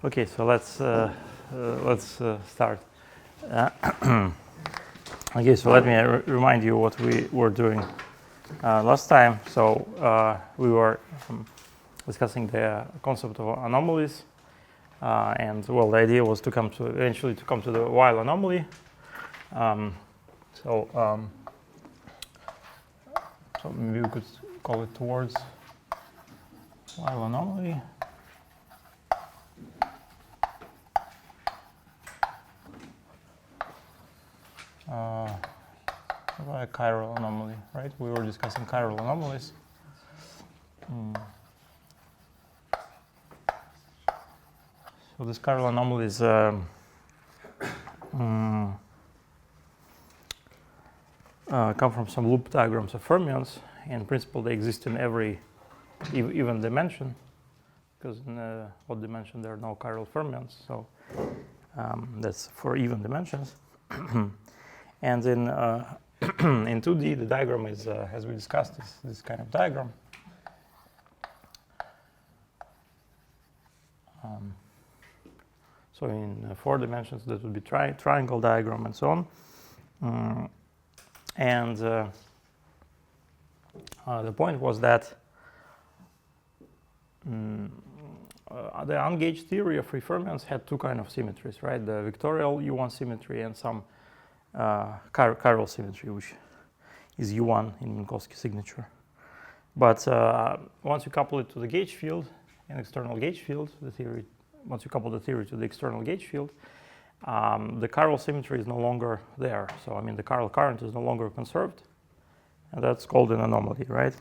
Okay, so let's start. Okay, so let me remind you what we were doing last time. So we were discussing the concept of anomalies, and well, the idea was to eventually come to the Weyl anomaly. So maybe we could call it towards Weyl anomaly. About chiral anomaly, right? We were discussing chiral anomalies. So this chiral anomalies come from some loop diagrams of fermions. In principle, they exist in every even dimension, because in odd dimension there are no chiral fermions. So that's for even dimensions. And in 2D, the diagram is, as we discussed, this kind of diagram. So in 4 dimensions, that would be triangle diagram and so on. And the point was that the ungauged theory of free fermions had 2 kinds of symmetries, right? The vectorial U1 symmetry and some chiral symmetry, which is U1 in Minkowski signature. But once you couple it to the gauge field, an external gauge field, once you couple the theory to the external gauge field, the chiral symmetry is no longer there. So I mean the chiral current is no longer conserved, and that's called an anomaly, right?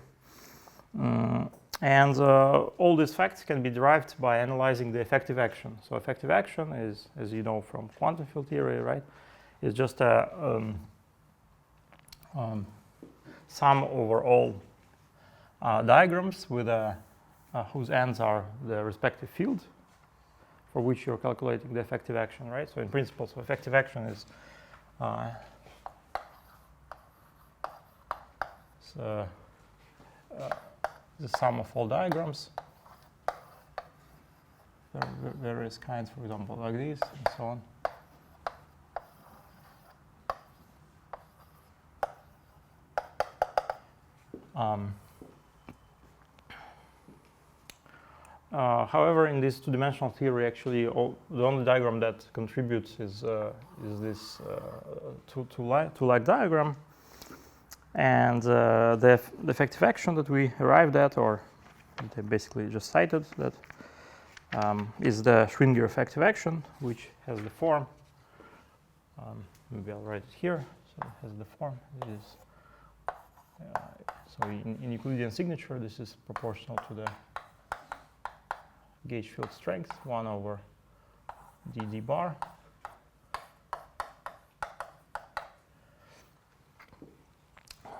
And all these facts can be derived by analyzing the effective action. So effective action is, as you know from quantum field theory, right, is just a sum over all diagrams with whose ends are the respective field for which you're calculating the effective action, right? So in principle, so effective action is the sum of all diagrams. There are various kinds, for example, like this and so on. However, in this 2-dimensional theory, actually, the only diagram that contributes is this two-like diagram, and the effective action that we arrived at, or they basically just cited, that is the Schwinger effective action, which has the form. Maybe I'll write it here. So it has the form. It is. So in Euclidean signature, this is proportional to the gauge field strength, 1 over dd bar.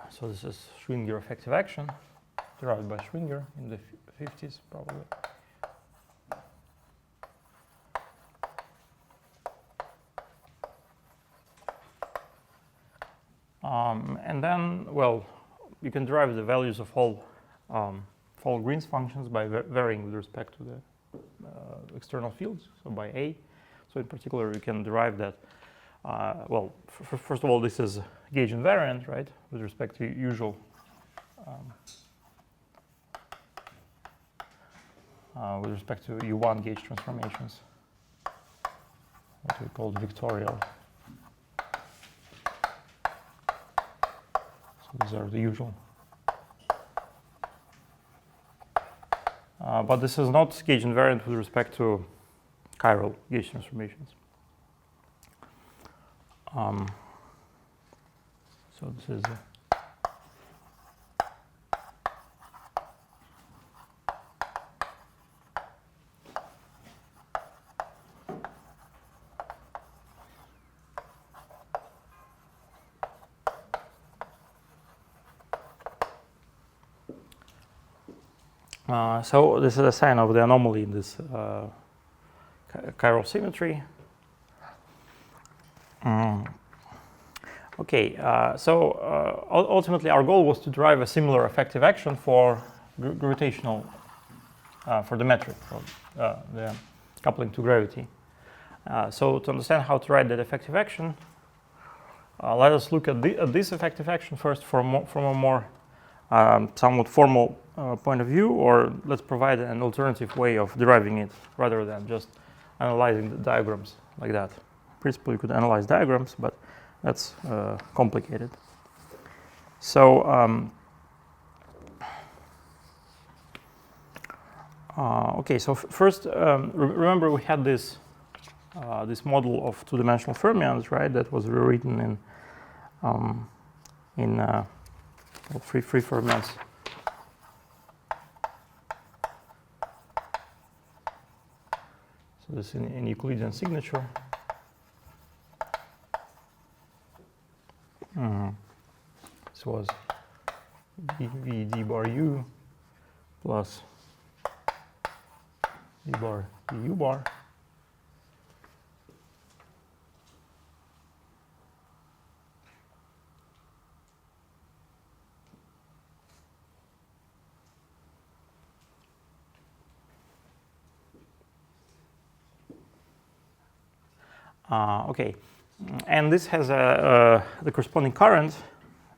So this is Schwinger effective action, derived by Schwinger in the 50s, probably. And then, well, you can derive the values of all Green's functions by varying with respect to the external fields, so by A. So in particular, you can derive that, well, first of all, this is gauge invariant, right, with respect to usual, with respect to U1 gauge transformations, what we call vectorial. So these are the usual. But this is not gauge invariant with respect to chiral gauge transformations. So this is so this is a sign of the anomaly in this chiral symmetry. Okay, so ultimately our goal was to derive a similar effective action for gravitational, for the metric, for the coupling to gravity. So to understand how to write that effective action, let us look at this effective action first from a more somewhat formal point of view, or let's provide an alternative way of deriving it rather than just analyzing the diagrams like that. In principle, you could analyze diagrams, but that's complicated. So okay, so first, remember we had this model of two-dimensional fermions, right? That was rewritten in free fermions. So this is in Euclidean signature. This was v d bar u plus d bar du bar. Okay, and this has the corresponding current,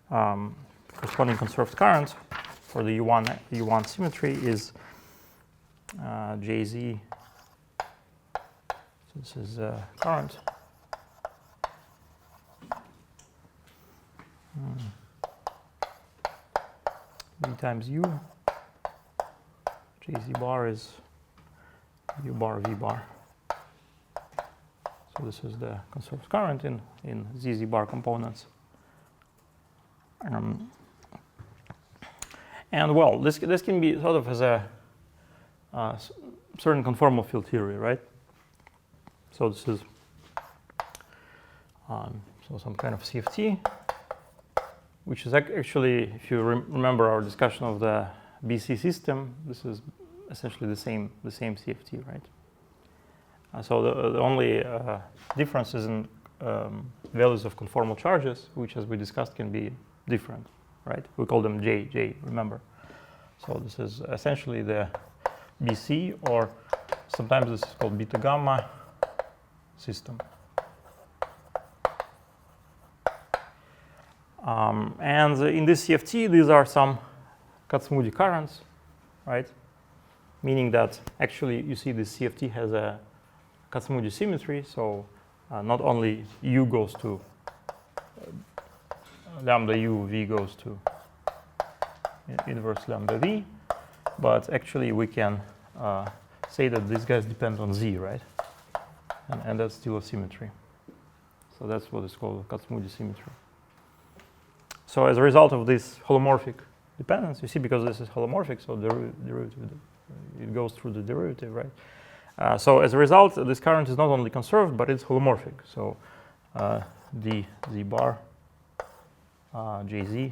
corresponding conserved current for the U1 symmetry is Jz. So this is current. V times U. Jz bar is U bar V bar. So this is the conserved current in ZZ bar components. And well, this can be thought of as a certain conformal field theory, right? So this is so some kind of CFT, which is actually, if you remember our discussion of the BC system, this is essentially the same CFT, right? So the only difference is in values of conformal charges, which, as we discussed, can be different, right? We call them J, remember. So this is essentially the BC, or sometimes this is called beta gamma system. And in this CFT, these are some Kac-Moody currents, right? Meaning that actually you see this CFT has a Kac-Moody symmetry, so not only U goes to lambda U, V goes to inverse lambda V, but actually we can say that these guys depend on Z, right? And that's still a symmetry. So that's what is called Kac-Moody symmetry. So as a result of this holomorphic dependence, you see, because this is holomorphic, so derivative, it goes through the derivative, right? So as a result, this current is not only conserved, but it's holomorphic. So d z bar jz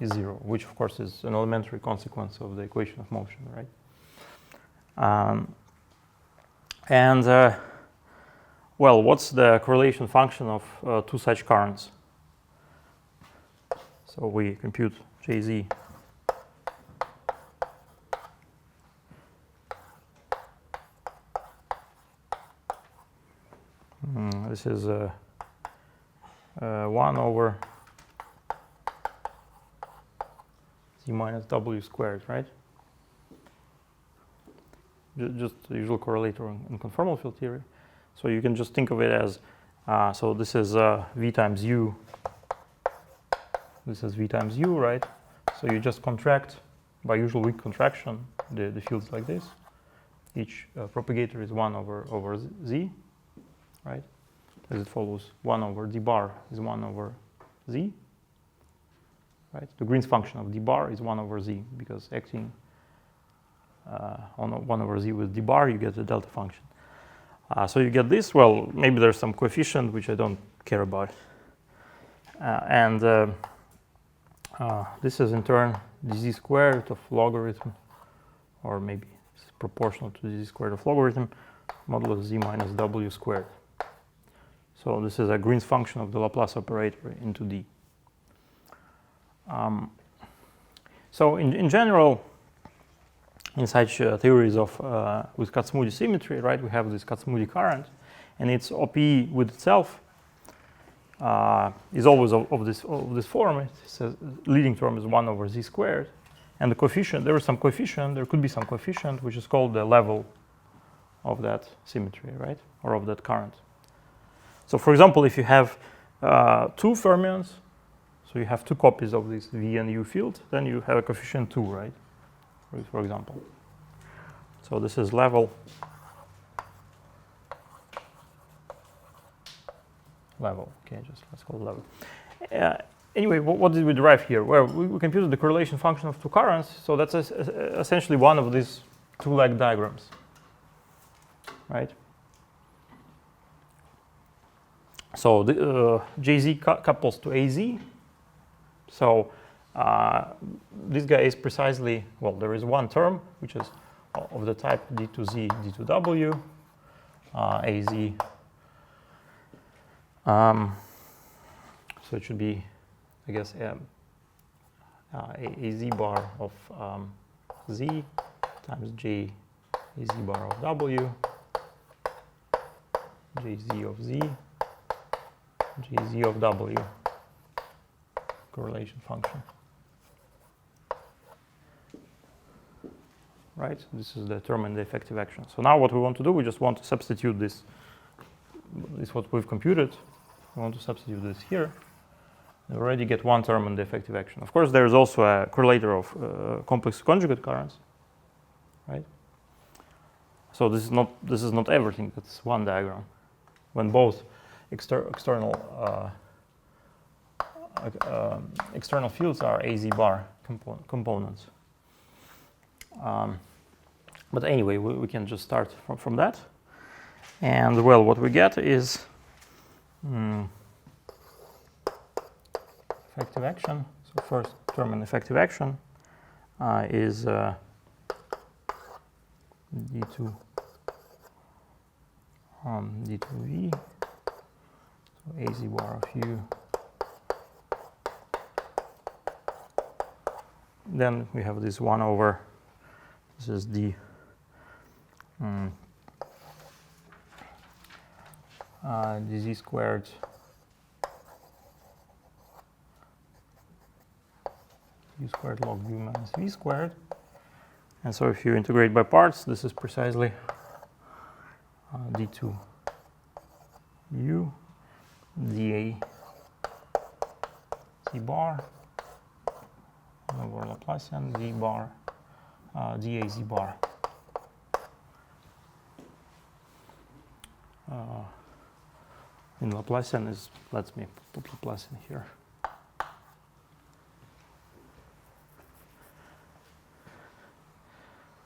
is 0, which of course is an elementary consequence of the equation of motion, right? Well, what's the correlation function of two such currents? So we compute jz. This is 1 over z minus w squared, right? Just the usual correlator in conformal field theory. So you can just think of it as, so this is v times u. This is v times u, right? So you just contract, by usual weak contraction, the fields like this. Each propagator is 1 over z, right? As it follows, 1 over d bar is 1 over z, right? The Green's function of d bar is 1 over z, because acting on 1 over z with d bar, you get the delta function. So you get this. Well, maybe there's some coefficient which I don't care about. This is in turn dz squared of logarithm, or maybe it's proportional to dz squared of logarithm, modulus z minus w squared. So this is a Green's function of the Laplace operator into D. So in general, in such theories of with Kac-Moody symmetry, right? We have this Kac-Moody current, and its OP with itself is always of this form. It says leading term is 1 over z squared, and the coefficient, there could be some coefficient which is called the level of that symmetry, right, or of that current. So for example, if you have 2 fermions, so you have 2 copies of this V and U field, then you have a coefficient 2, right, for example. So this is level. Okay, just let's call it level. Anyway, what did we derive here? Well, we computed the correlation function of 2 currents, so that's essentially one of these 2-leg diagrams, right? So the JZ couples to AZ. So this guy is precisely, well, there is one term which is of the type D2Z, D2W, AZ. So it should be, I guess, a z bar of z times j a z bar of w, jz of z, jz of w, correlation function. Right, this is the term in the effective action. So now what we want to do, we just want to substitute this is what we've computed. We want to substitute this here. We already get one term in the effective action. Of course, there is also a correlator of complex conjugate currents, right? So this is not everything. That's one diagram. When both external fields are AZ bar components. But anyway, we can just start from that. And well, what we get is effective action. So first term in effective action is d2 d2v, so az bar of u. Then we have this 1 over, this is d dz squared u squared log u minus v squared. And so if you integrate by parts, this is precisely d2 u dA z bar over Laplacian z bar dA z bar. In Laplacian is, let me put Laplacian here.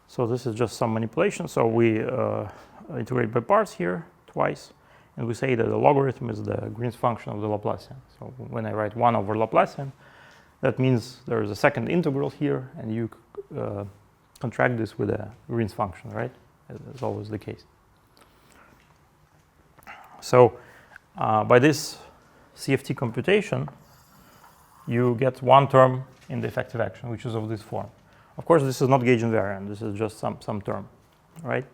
So this is just some manipulation. So we integrate by parts here twice, and we say that the logarithm is the Green's function of the Laplacian. So when I write 1 over Laplacian, that means there is a second integral here, and you contract this with a Green's function, right? As always the case. So by this CFT computation, you get one term in the effective action, which is of this form. Of course, this is not gauge invariant. This is just some term, right?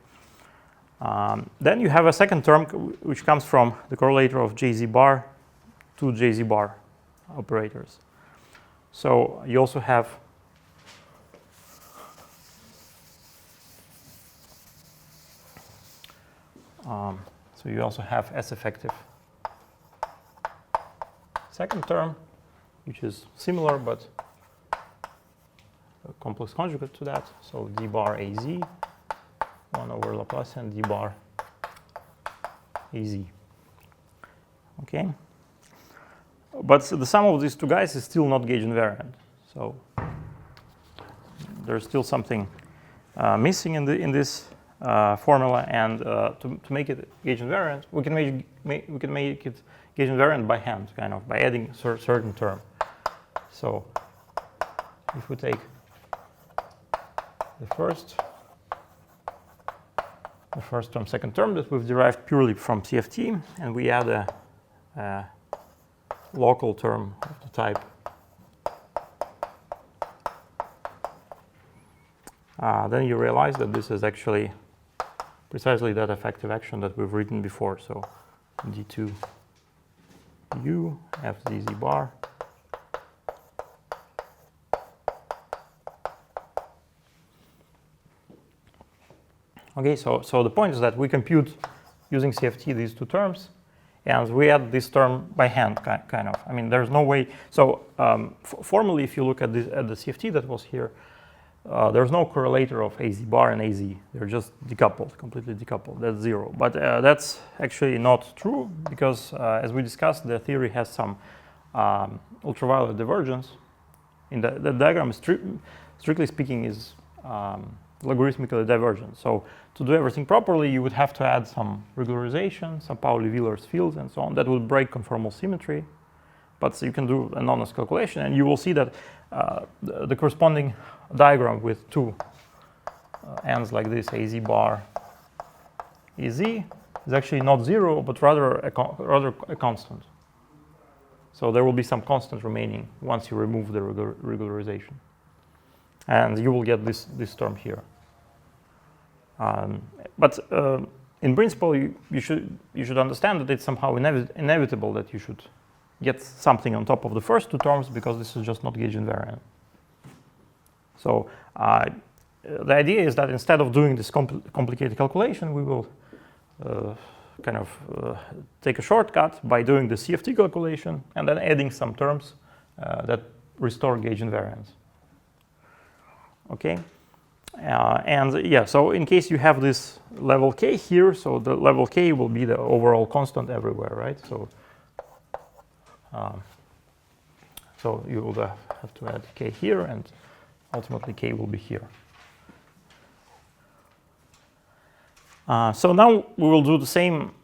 Then you have a second term which comes from the correlator of JZ bar to JZ bar operators. So you also have S effective second term, which is similar but a complex conjugate to that. So d bar AZ, 1 over Laplacian d bar AZ. Okay. But the sum of these two guys is still not gauge invariant. So there's still something missing in this formula, and to make it gauge invariant, we can make it gauge invariant by hand, kind of by adding a certain term. So if we take the first term, second term that we've derived purely from CFT, and we add a local term of the type then you realize that this is actually precisely that effective action that we've written before. So d2 u f z z bar Okay, so the point is that we compute using CFT these two terms, and we add this term by hand, kind of. I mean, there's no way. So formally, if you look at the CFT that was here, there's no correlator of AZ bar and AZ. They're just decoupled, completely decoupled. That's zero. But that's actually not true because, as we discussed, the theory has some ultraviolet divergence. In the diagram, strictly speaking, is logarithmically divergent. So to do everything properly, you would have to add some regularization, some Pauli-Wheeler's fields, and so on. That would break conformal symmetry. But you can do an honest calculation, and you will see that the corresponding diagram with two ends like this, AZ bar, EZ, is actually not zero, but rather a constant. So there will be some constant remaining once you remove the regularization. And you will get this term here. But in principle, you should understand that it's somehow inevitable that you should get something on top of the first two terms because this is just not gauge invariant. So the idea is that instead of doing this complicated calculation, we will take a shortcut by doing the CFT calculation and then adding some terms that restore gauge invariance. Okay, and yeah, so in case you have this level k here, so the level k will be the overall constant everywhere, right? So so you will have to add k here, and ultimately k will be here. So now we will do the same,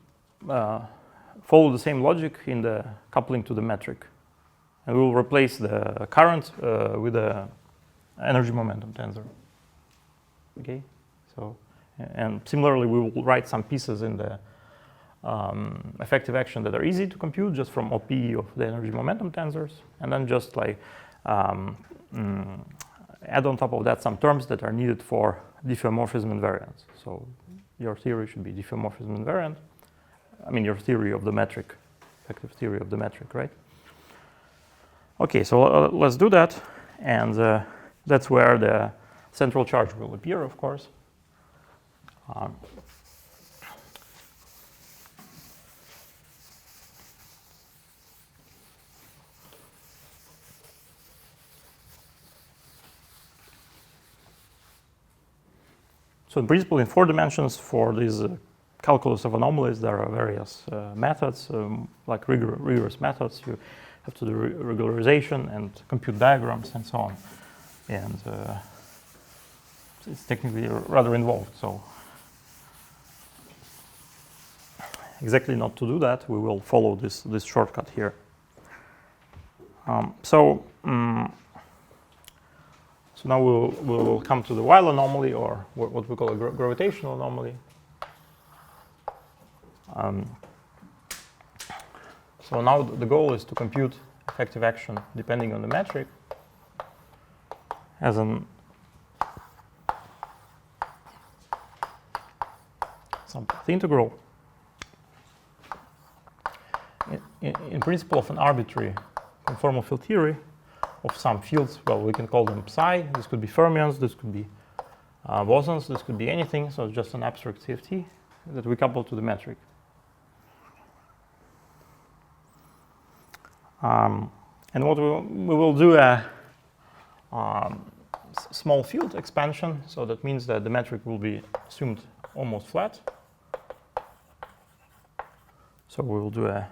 follow the same logic in the coupling to the metric, and we will replace the current with the energy momentum tensor. Okay, so and similarly we will write some pieces in the effective action that are easy to compute just from OP of the energy momentum tensors, and then just like add on top of that some terms that are needed for diffeomorphism invariance. So your theory should be diffeomorphism invariant. I mean your theory of the metric, effective theory of the metric, right? Okay, so let's do that, and that's where the central charge will appear, of course. So in principle, in 4 dimensions for this calculus of anomalies, there are various methods, like rigorous methods. You have to do regularization and compute diagrams and so on. And it's technically rather involved. So exactly not to do that, we will follow this shortcut here. So now we'll come to the Weyl anomaly, or what we call a gravitational anomaly. So now the goal is to compute effective action depending on the metric as some integral in principle of an arbitrary conformal field theory of some fields. Well, we can call them psi. This could be fermions, this could be bosons, this could be anything. So it's just an abstract CFT that we couple to the metric. And what we will do a small field expansion. So that means that the metric will be assumed almost flat. So we will do a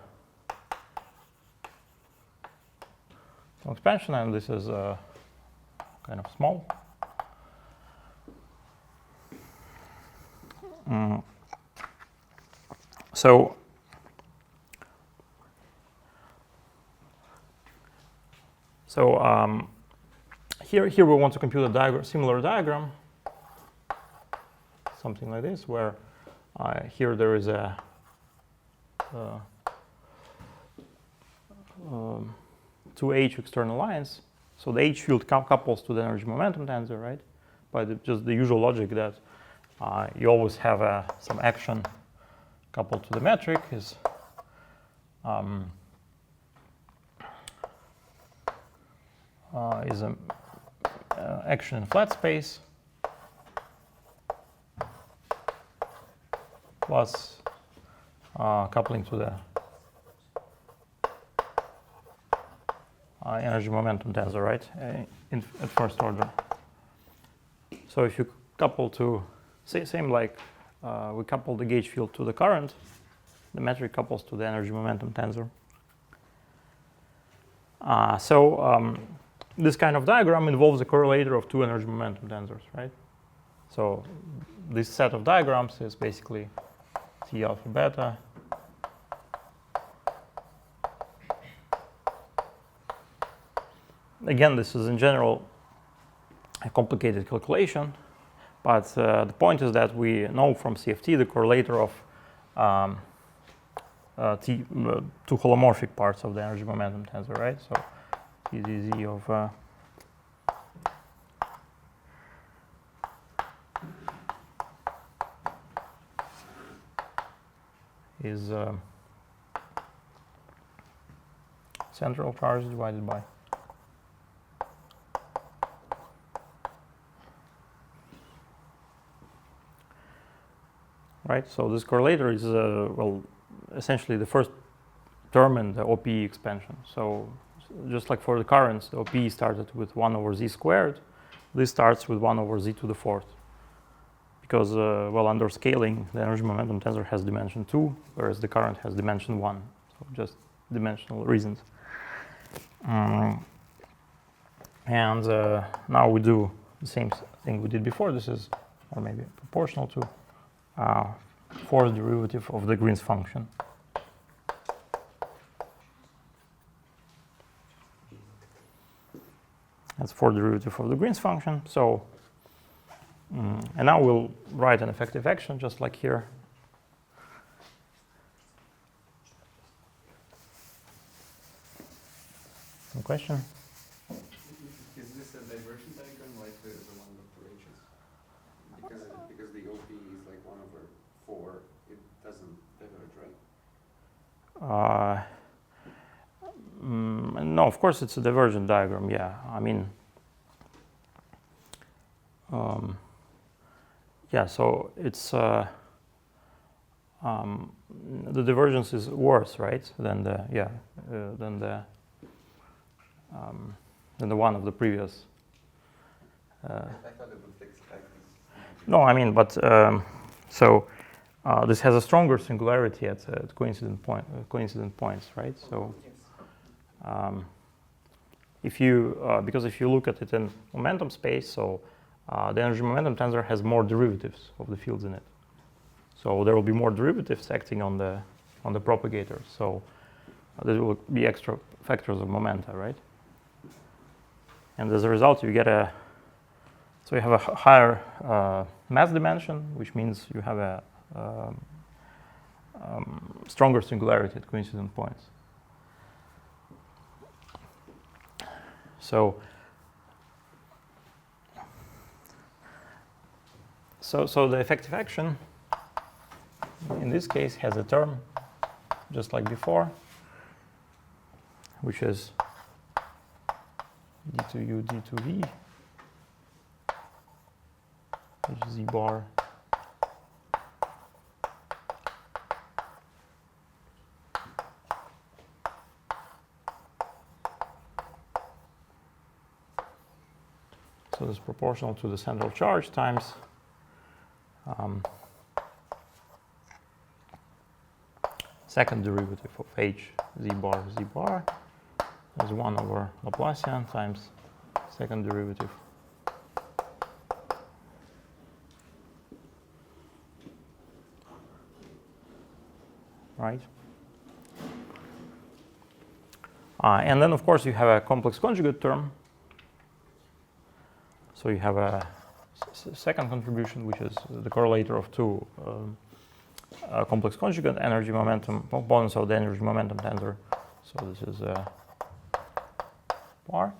expansion, and this is kind of small. So here we want to compute a similar diagram, something like this, where here there is a two H external lines. So the H field couples to the energy momentum tensor, right? by just the usual logic that you always have some action coupled to the metric is an action in flat space plus coupling to the energy momentum tensor, right, at first order. So if you couple to, same like we couple the gauge field to the current, the metric couples to the energy momentum tensor. This kind of diagram involves a correlator of two energy momentum tensors, right? So this set of diagrams is basically T alpha beta again, this is in general a complicated calculation, but the point is that we know from CFT the correlator of two holomorphic parts of the energy momentum tensor, right? So TZZ of is central charge divided by right. So this correlator is well, essentially the first term in the OPE expansion. So just like for the currents, the OPE started with 1 over z squared. This starts with 1 over z to the fourth. Because, well, under scaling, the energy momentum tensor has dimension 2, whereas the current has dimension 1. So just dimensional reasons. And now we do the same thing we did before. This is, or maybe proportional to, fourth derivative of the Green's function. That's fourth derivative of the Green's function. So, and now we'll write an effective action just like here. Some question? Is this a divergent diagram like the one with the H's? Because the OP is like 1 over 4, it doesn't diverge, right? No, of course it's a divergent diagram, yeah. I mean, yeah, so it's the divergence is worse, right, than the than the one of the previous. I thought it would fix like this. No, I mean, but so this has a stronger singularity at coincident points, right? So if you because if you look at it in momentum space, so the energy momentum tensor has more derivatives of the fields in it. So there will be more derivatives acting on the propagator. So there will be extra factors of momenta, right? And as a result, you get you have a higher mass dimension, which means you have a stronger singularity at coincident points. So the effective action in this case has a term just like before, which is d2u d2v, which is z bar so this is proportional to the central charge times second derivative of h z bar is 1 over Laplacian times second derivative right. And then of course you have a complex conjugate term. So you have a second contribution, which is the correlator of two complex conjugate energy momentum components of the energy momentum tensor. So this is bar.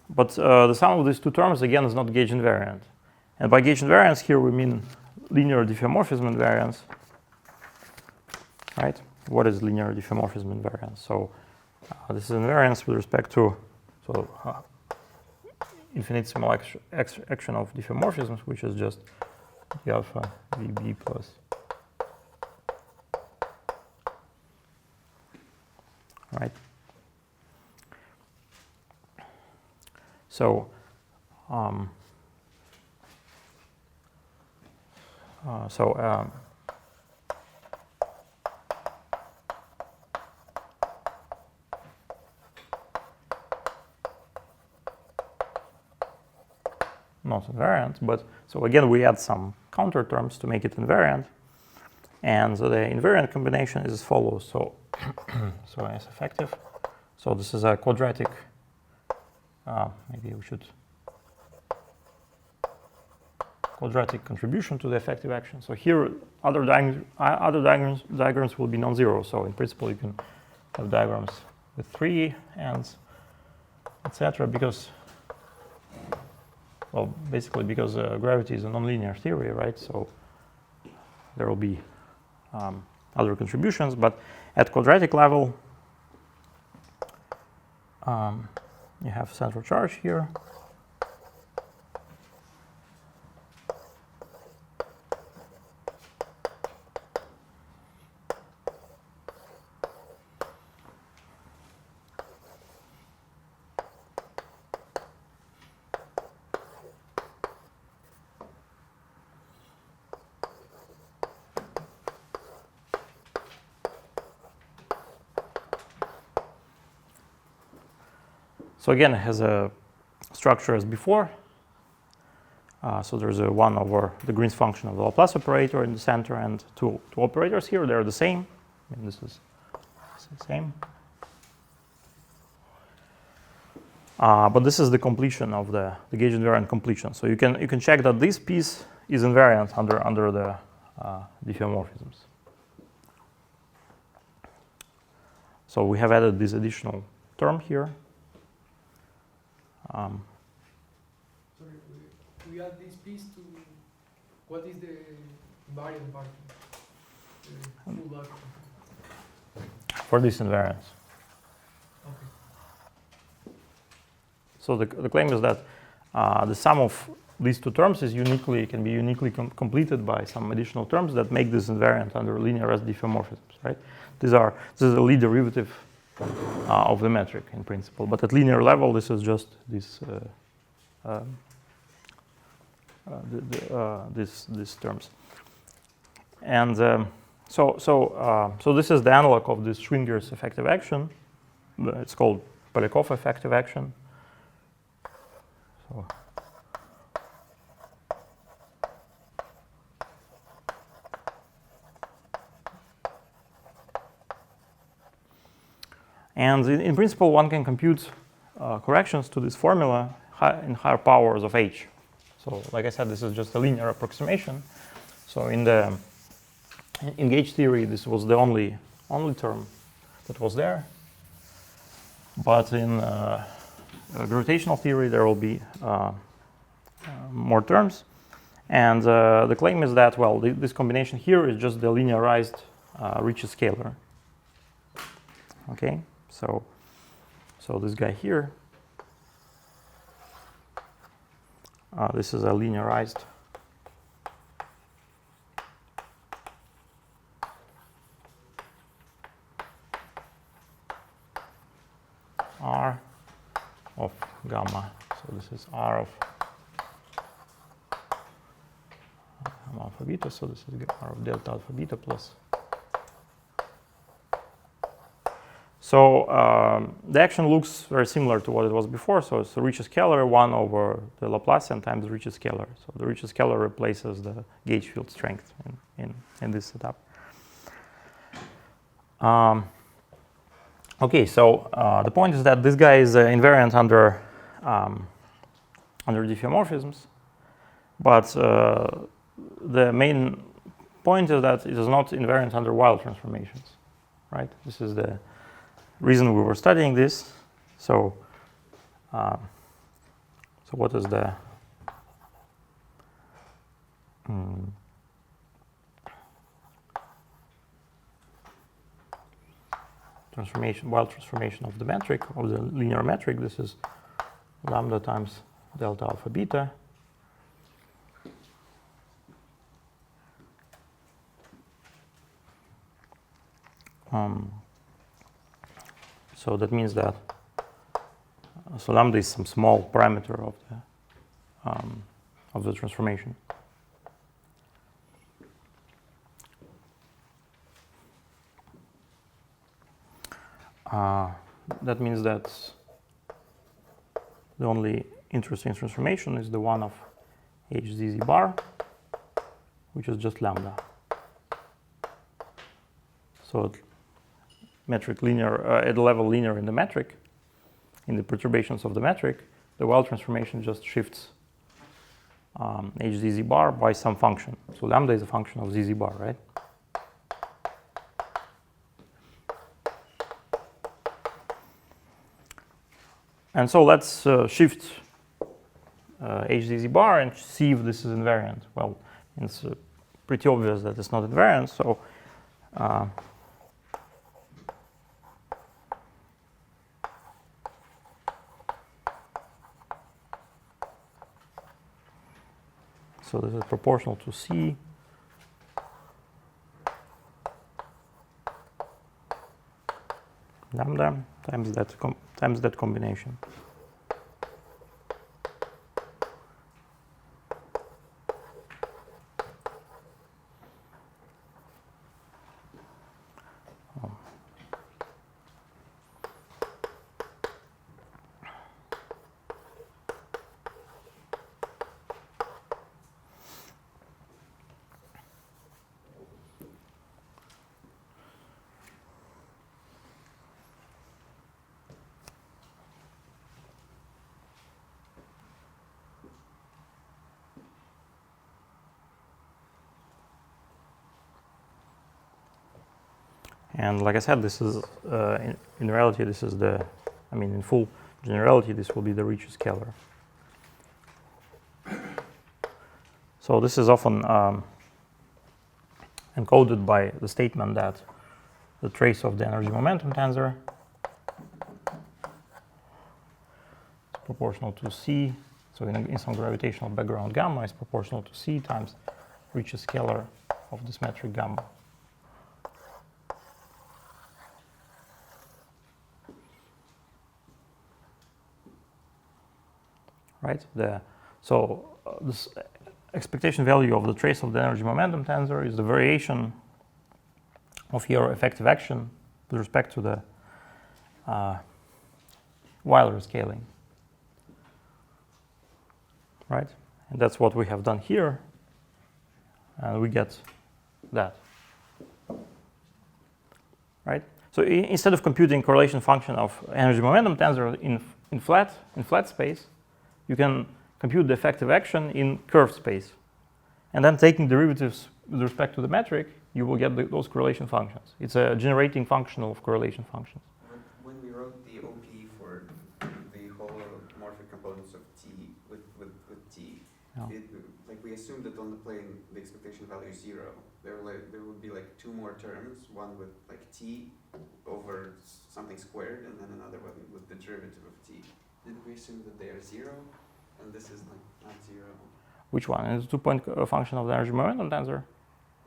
But the sum of these two terms again is not gauge invariant. And by gauge invariance here we mean linear diffeomorphism invariance, right? What is linear diffeomorphism invariance? So this is invariance with respect to infinitesimal action of diffeomorphisms, which is just the alpha VB plus right. So not invariant, but so again we add some counter terms to make it invariant, and so the invariant combination is as follows. So so S effective. So this is a quadratic. Maybe we should quadratic contribution to the effective action. So here other diagrams will be non-zero. So in principle you can have diagrams with 3 ends, etc. Because well, basically because gravity is a nonlinear theory, right? So there will be other contributions, but at quadratic level, you have central charge here. So again, it has a structure as before. So there's a 1 over the Green's function of the Laplace operator in the center, and two operators here. They're the same. I mean, this is the same. But this is the completion of the gauge invariant completion. So you can check that this piece is invariant under the diffeomorphisms. So we have added this additional term here. Sorry, we add this piece to what is the invariant part? For this invariance. Okay. So the claim is that the sum of these two terms can be uniquely completed by some additional terms that make this invariant under linear S diffeomorphisms, right? This is a Lie derivative of the metric in principle, but at linear level, this is just these terms. And so this is the analog of this Schwinger's effective action. It's called Polyakov effective action. So. And in principle, one can compute corrections to this formula in higher powers of h. So like I said, this is just a linear approximation. So in gauge theory, this was the only term that was there. But in gravitational theory, there will be more terms. And the claim is that, well, this combination here is just the linearized Ricci scalar. Okay. So this guy here, this is a linearized R of gamma. So this is R of gamma alpha beta. So this is R of delta alpha beta plus. So the action looks very similar to what it was before. So it's the Ricci scalar 1 over the Laplacian times the Ricci scalar. So the Ricci scalar replaces the gauge field strength in this setup. Okay, so the point is that this guy is invariant under diffeomorphisms, but the main point is that it is not invariant under Weyl transformations, right? This is the reason we were studying this. So what is the Weyl transformation of the metric, of the linear metric. This is lambda times delta alpha beta. So that means that so lambda is some small parameter of the transformation. That means that the only interesting transformation is the one of HZZ bar, which is just lambda. So metric linear, at the level linear in the metric, in the perturbations of the metric, the Weyl transformation just shifts HZZ bar by some function. So lambda is a function of ZZ bar, right? And so let's shift HZZ bar and see if this is invariant. Well, it's pretty obvious that it's not invariant, so so this is proportional to C lambda times that combination. And like I said, this is in reality, this is the, I mean, in full generality, this will be the Ricci scalar. So this is often encoded by the statement that the trace of the energy momentum tensor is proportional to C. So in some gravitational background gamma is proportional to C times Ricci scalar of this metric gamma. Right? This expectation value of the trace of the energy momentum tensor is the variation of your effective action with respect to the Weyl scaling. Right? And that's what we have done here. And we get that. Right? So instead of computing correlation function of energy momentum tensor in flat space, you can compute the effective action in curved space. And then taking derivatives with respect to the metric, you will get those correlation functions. It's a generating function of correlation functions. When we wrote the OP for the holomorphic components of T with T, Yeah. Like we assumed that on the plane the expectation value is 0. There would be like two more terms, one with like T over something squared, and then another one with the derivative of T. Did we assume that they are 0, and this is like not 0? Which one? Is the 2-point function of the energy momentum tensor?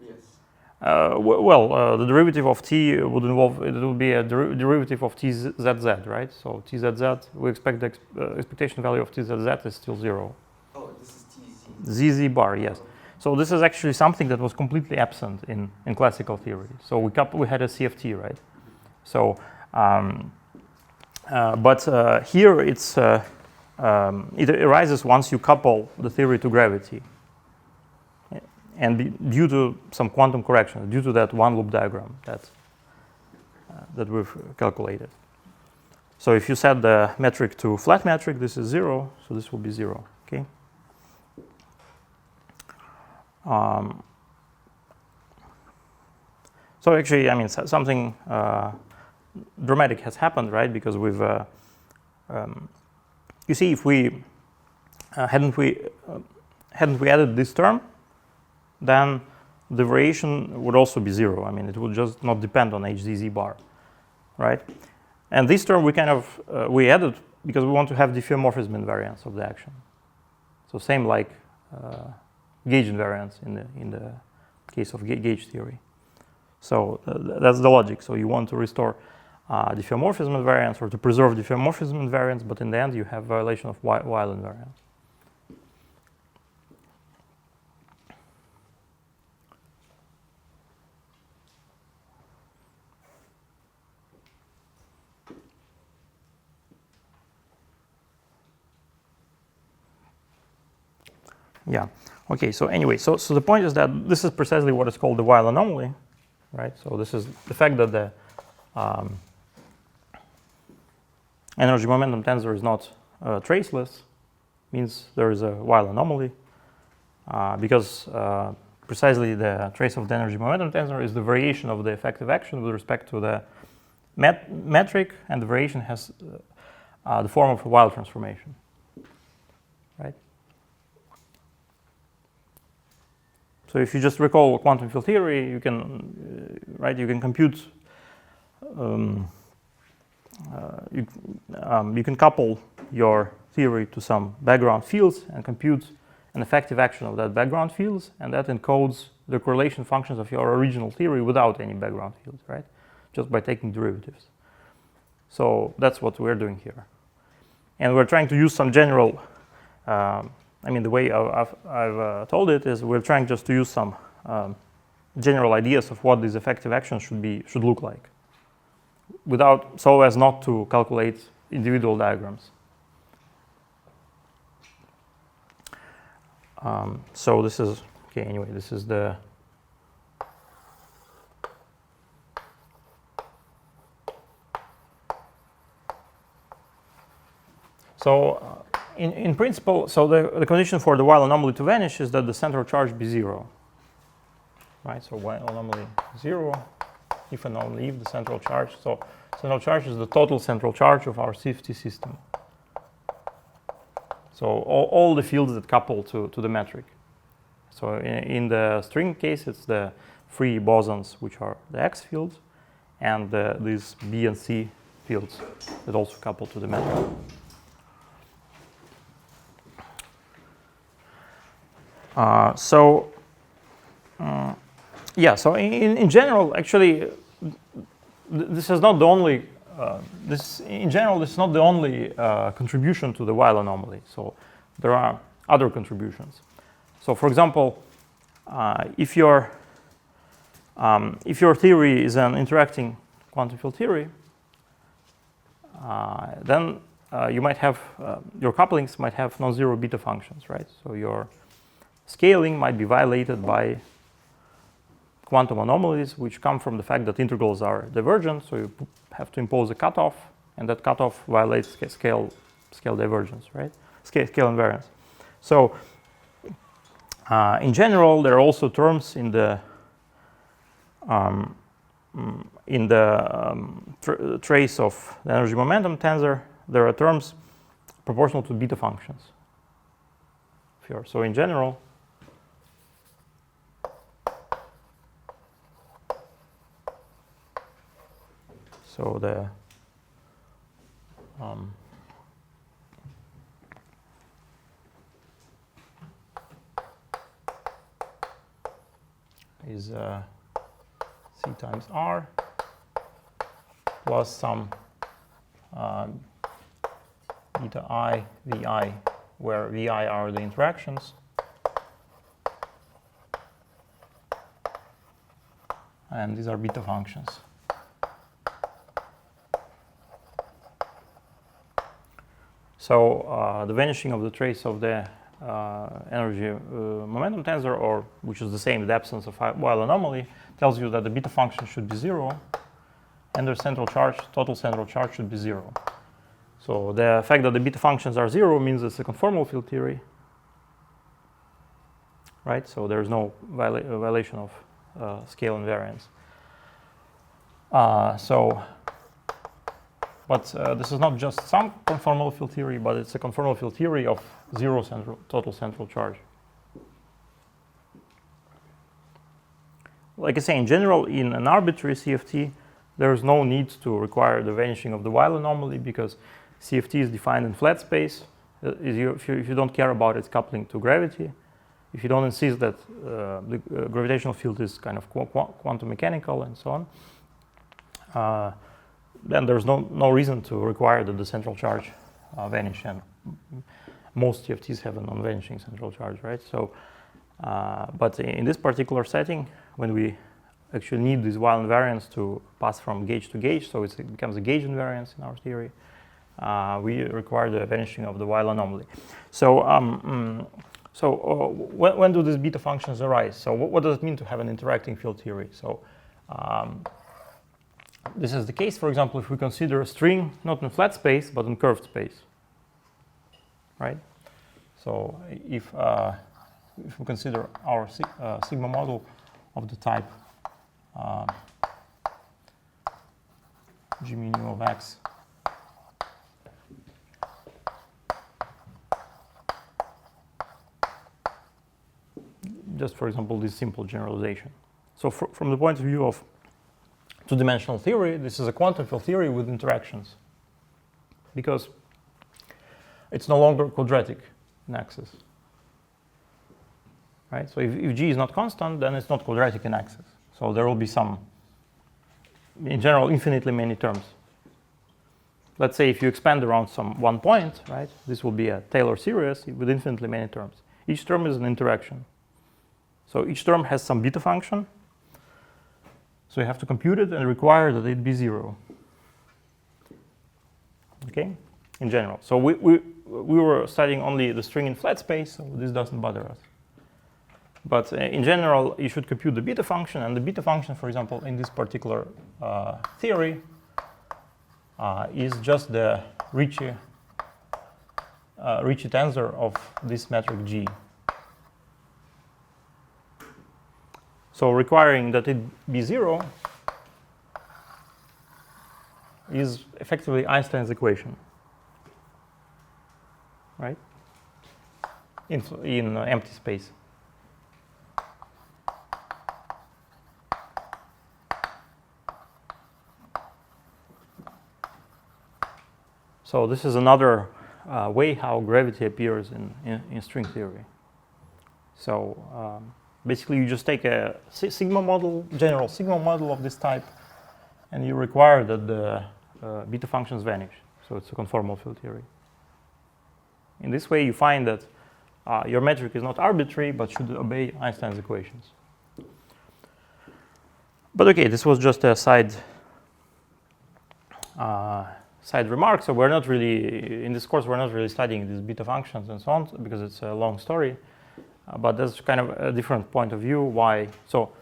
Yes. The derivative of T would involve, it will be a derivative of TZZ, right? So TZZ, we expect the expectation value of TZZ is still 0. Oh, this is TZ. ZZ bar, yes. So this is actually something that was completely absent in classical theory. So we had a CFT, right? So, here it's it arises once you couple the theory to gravity, and due to some quantum correction, due to that one loop diagram that we've calculated. So if you set the metric to flat metric, this is 0, so this will be 0. Okay. So actually, I mean, something dramatic has happened, right? Because we've, you see, if we hadn't we added this term, then the variation would also be 0. I mean, it would just not depend on HDZ bar, right? And this term we kind of we added because we want to have diffeomorphism invariance of the action. So same like gauge invariance in the case of gauge theory. So that's the logic. So you want to restore diffeomorphism invariance or to preserve diffeomorphism invariance, but in the end you have violation of Weyl invariance. Yeah. Okay. So anyway, so the point is that this is precisely what is called the Weyl anomaly, right? So this is the fact that the energy momentum tensor is not traceless means there is a Weyl anomaly because precisely the trace of the energy momentum tensor is the variation of the effective action with respect to the metric, and the variation has the form of a Weyl transformation, right? So if you just recall quantum field theory, you can you can compute you can couple your theory to some background fields and compute an effective action of that background fields, and that encodes the correlation functions of your original theory without any background fields, right? Just by taking derivatives. So that's what we're doing here, and we're trying to use some general. I mean, the way I've told it is we're trying just to use some general ideas of what these effective actions should look like, without so as not to calculate individual diagrams. So this is okay. Anyway, this is the in principle, so the condition for the Weyl anomaly to vanish is that the central charge be 0. Right, so Weyl anomaly 0, if and only if the central charge. So central charge is the total central charge of our CFT system. So all the fields that couple to the metric. So in the string case, it's the free bosons, which are the X fields, and these B and C fields that also couple to the metric. So in general, actually, this is not the only. This is not the only contribution to the Weyl anomaly. So there are other contributions. So, for example, if your theory is an interacting quantum field theory, then you might have your couplings might have non-zero beta functions, right? So your scaling might be violated by quantum anomalies, which come from the fact that integrals are divergent. So you have to impose a cutoff, and that cutoff violates scale divergence, right? Scale invariance. So in general, there are also terms in the trace of the energy momentum tensor. There are terms proportional to beta functions. So in general, so the is C times R plus some beta I VI, where VI are the interactions, and these are beta functions. So the vanishing of the trace of the energy momentum tensor, or which is the same, the absence of Weyl anomaly, tells you that the beta function should be 0, and their central charge, total central charge, should be 0. So the fact that the beta functions are 0 means it's a conformal field theory, right? So there's no violation of scale invariance. But this is not just some conformal field theory, but it's a conformal field theory of 0 total central charge. like I say, in general, in an arbitrary CFT, there is no need to require the vanishing of the Weyl anomaly because CFT is defined in flat space. If you don't care about its coupling to gravity, if you don't insist that the gravitational field is kind of quantum mechanical and so on, then there's no reason to require that the central charge vanish. And most CFTs have a non-vanishing central charge, right? So, but in this particular setting, when we actually need this Weyl invariance to pass from gauge to gauge, so it becomes a gauge invariance in our theory, we require the vanishing of the Weyl anomaly. So, when do these beta functions arise? So what does it mean to have an interacting field theory? So this is the case, for example, if we consider a string not in flat space, but in curved space, right? So if we consider our sigma model of the type G mu of x just for example this simple generalization. So from the point of view of two-dimensional theory, this is a quantum field theory with interactions because it's no longer quadratic in axis. Right? So if G is not constant, then it's not quadratic in axis. So there will be some, in general, infinitely many terms. Let's say if you expand around one point, right, this will be a Taylor series with infinitely many terms. Each term is an interaction. So each term has some beta function. So you have to compute it and require that it be 0. Okay, in general. So we were studying only the string in flat space, so this doesn't bother us. But in general, you should compute the beta function, and the beta function, for example, in this particular theory, is just the Ricci tensor of this metric G. So requiring that it be 0 is effectively Einstein's equation, right? In empty space. So this is another way how gravity appears in string theory. So basically you just take a sigma model, general sigma model of this type, and you require that the beta functions vanish. So it's a conformal field theory. In this way you find that your metric is not arbitrary, but should obey Einstein's equations. But okay, this was just a side remark. So we're not really, in this course, we're not really studying these beta functions and so on, because it's a long story. But that's kind of a different point of view. Why? So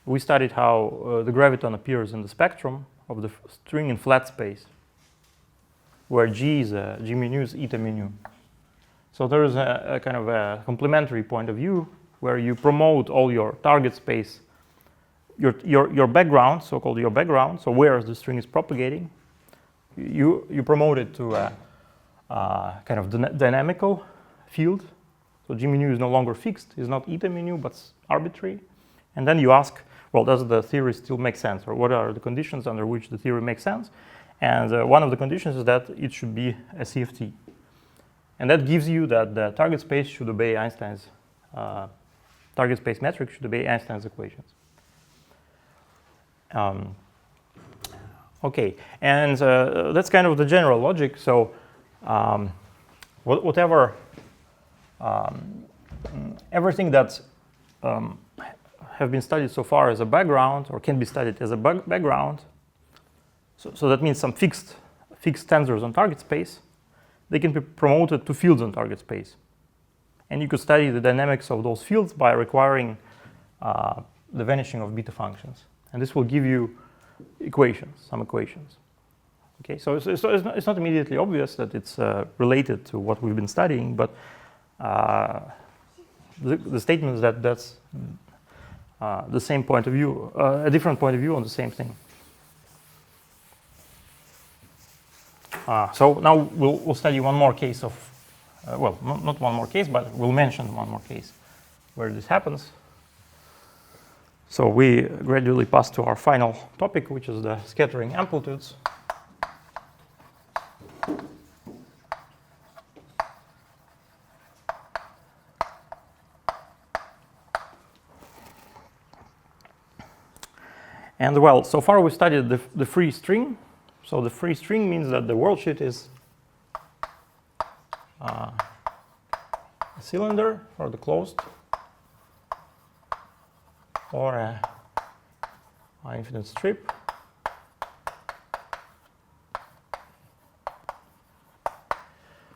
we studied how the graviton appears in the spectrum of the string in flat space, where G mu nu is eta mu nu. So there is a kind of a complementary point of view where you promote all your target space, your background, so-called your background, so where the string is propagating, you promote it to a kind of dynamical field. So G mu nu is no longer fixed, it's not eta mu nu, but arbitrary. And then you ask, well, does the theory still make sense? Or what are the conditions under which the theory makes sense? And one of the conditions is that it should be a CFT. And that gives you that the target space should obey Einstein's, target space metric should obey Einstein's equations. Okay, and that's kind of the general logic. So whatever, everything that have been studied so far as a background or can be studied as a background, so that means some fixed tensors on target space, they can be promoted to fields on target space. And you could study the dynamics of those fields by requiring the vanishing of beta functions. And this will give you some equations. Okay, so it's not immediately obvious that it's related to what we've been studying, but the statement is that that's the same point of view, a different point of view on the same thing. So now we'll study one more case of, well, not one more case, but we'll mention one more case where this happens. So we gradually pass to our final topic, which is the scattering amplitudes. And well, so far we studied the free string. So the free string means that the worldsheet is a cylinder or the closed, or an infinite strip.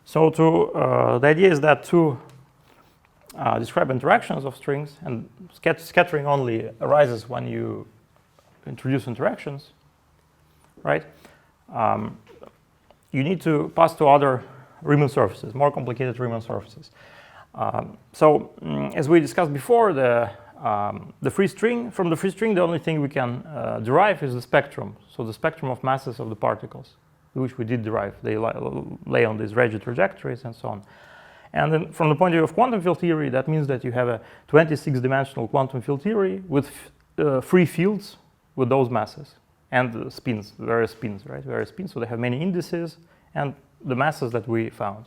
So the idea is that to describe interactions of strings, and scattering only arises when you introduce interactions, right? You need to pass to other Riemann surfaces, more complicated Riemann surfaces. As we discussed before, the free string, from the free string, the only thing we can derive is the spectrum. So the spectrum of masses of the particles, which we did derive. They lay on these rigid trajectories and so on. And then from the point of view of quantum field theory, that means that you have a 26-dimensional quantum field theory with free fields with those masses and spins, various spins, right? Various spins, so they have many indices and the masses that we found.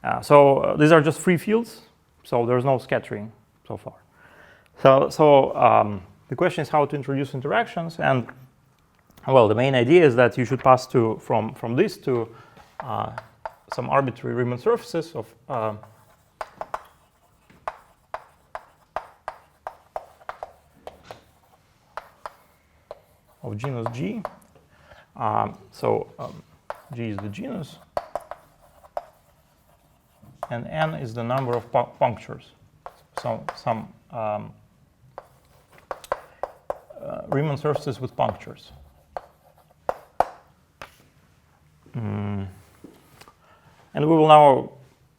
These are just free fields, so there's no scattering so far. The question is how to introduce interactions, and well, the main idea is that you should pass from this to some arbitrary Riemann surfaces of genus G. G is the genus, and N is the number of punctures. So some Riemann surfaces with punctures. And we will now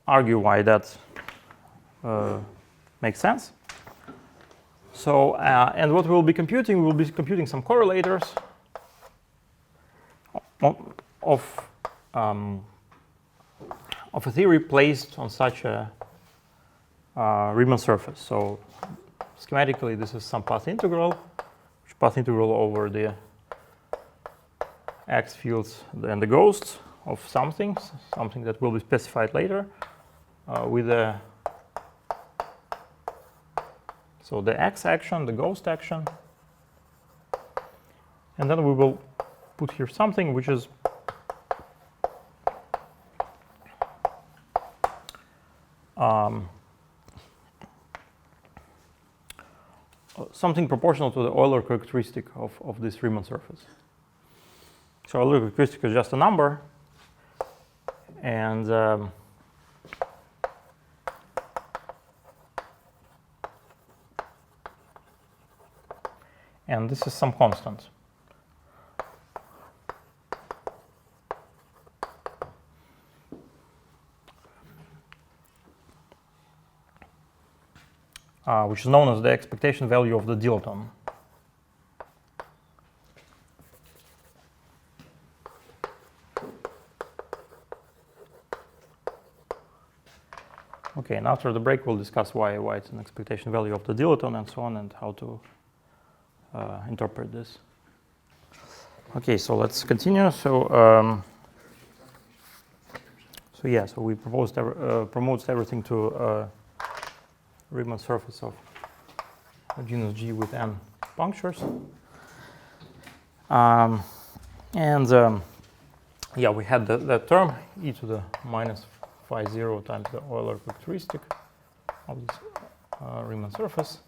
argue why that makes sense. And what we'll be computing some correlators of a theory placed on such a Riemann surface. So schematically, this is some path integral over the x fields and the ghosts of something that will be specified later with the x action, the ghost action, and then we will put here something which is something proportional to the Euler characteristic of this Riemann surface. So Euler characteristic is just a number, and this is some constant. Which is known as the expectation value of the dilaton. Okay, and after the break, we'll discuss why it's an expectation value of the dilaton and so on, and how to interpret this. Okay, so let's continue. So we promotes everything to Riemann surface of genus G with n punctures. We had that term e to the minus phi 0 times the Euler characteristic of this Riemann surface.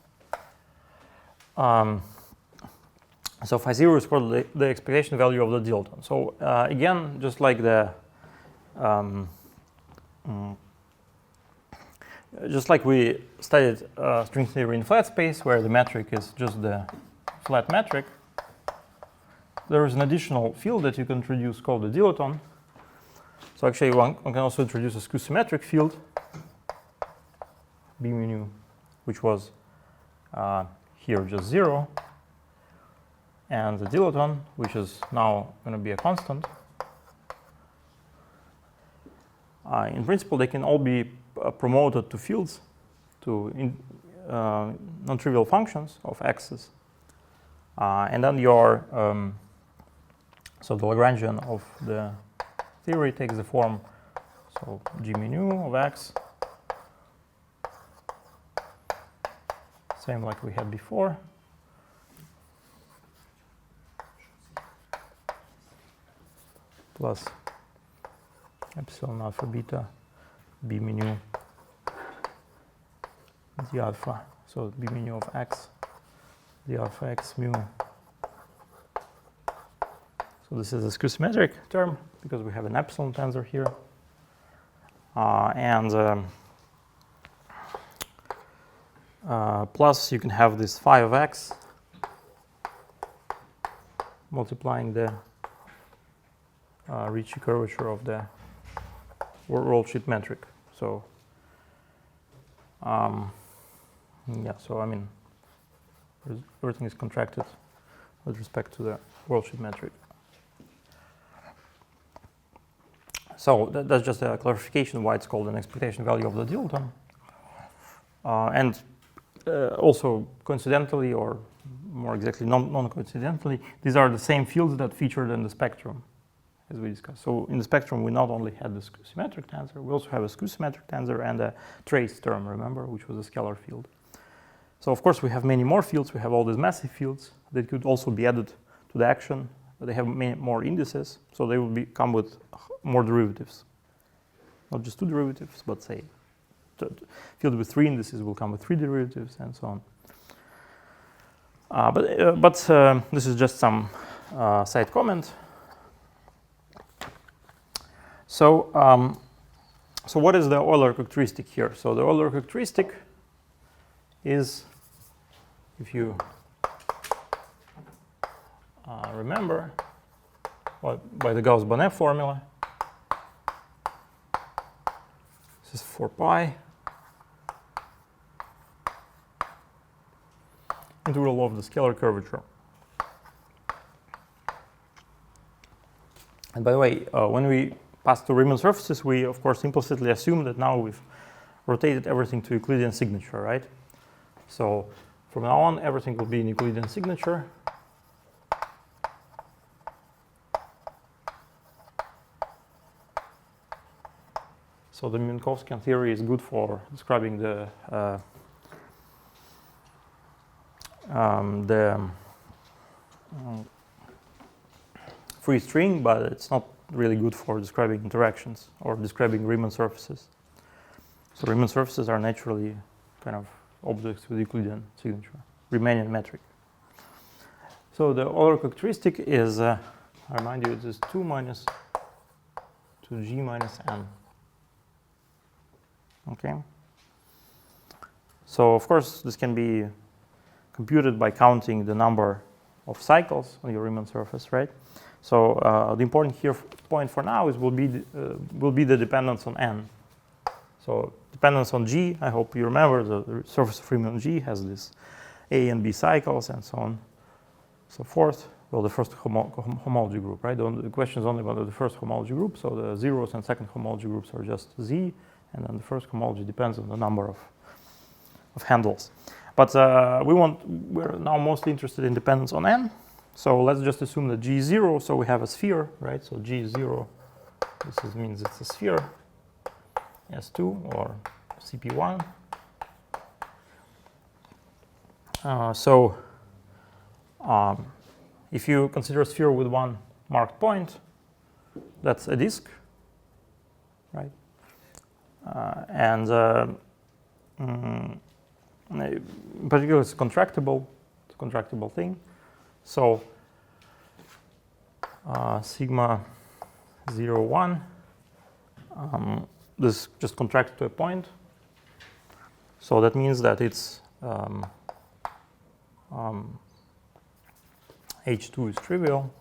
So phi 0 is called the expectation value of the dilaton. So again, just like we studied string theory in flat space, where the metric is just the flat metric, there is an additional field that you can introduce called the dilaton. So actually, one can also introduce a skew-symmetric field, B mu nu, which was here just 0, and the dilaton, which is now going to be a constant. In principle, they can all be promoted to fields, to non-trivial functions of x's And then your, so the Lagrangian of the theory takes the form, so G mu of x, same like we had before, plus epsilon alpha beta b mu d alpha, so b mu of x, d alpha x mu. So this is a skew-symmetric term because we have an epsilon tensor here. Plus you can have this phi of x multiplying the Ricci curvature of the worldsheet metric. So yeah, so I mean everything is contracted with respect to the worldsheet metric. So that's just a clarification why it's called an expectation value of the dileton. And also coincidentally, or more exactly non-coincidentally, these are the same fields that featured in the spectrum, as we discussed. So in the spectrum, we not only had the skew-symmetric tensor, we also have a skew-symmetric tensor and a trace term, remember, which was a scalar field. So of course, we have many more fields. We have all these massive fields that could also be added to the action. They have many more indices, so they will come with more derivatives. Not just 2 derivatives, but say field with 3 indices will come with 3 derivatives and so on. But this is just some side comment. So so what is the Euler characteristic here? So the Euler characteristic is, if you remember, by the Gauss-Bonnet formula, this is 4 pi integral of the scalar curvature. And by the way, when we pass to Riemann surfaces, we of course implicitly assume that now we've rotated everything to Euclidean signature, right? So from now on, everything will be in Euclidean signature. So the Minkowskian theory is good for describing the free string, but it's not really good for describing interactions or describing Riemann surfaces. So Riemann surfaces are naturally kind of objects with Euclidean signature, Riemannian metric. So the Euler characteristic is, I remind you, it is 2 minus 2g minus n. Okay. So of course this can be computed by counting the number of cycles on your Riemann surface, right? So the important point for now is will be the dependence on n. So dependence on g, I hope you remember the surface of Riemann G has this a and b cycles and so on, so forth. Well, the first homology group, right? The question is only about the first homology group. So the zeros and second homology groups are just z. And then the first homology depends on the number of handles. But we're now mostly interested in dependence on n. So let's just assume that G is 0. So we have a sphere, right? So G is 0. This means it's a sphere, S2 or CP1. If you consider a sphere with one marked point, that's a disk, right? In particular, it's contractible. It's a contractible thing. So sigma 0, 1, this just contracts to a point. So that means that it's H2 is trivial.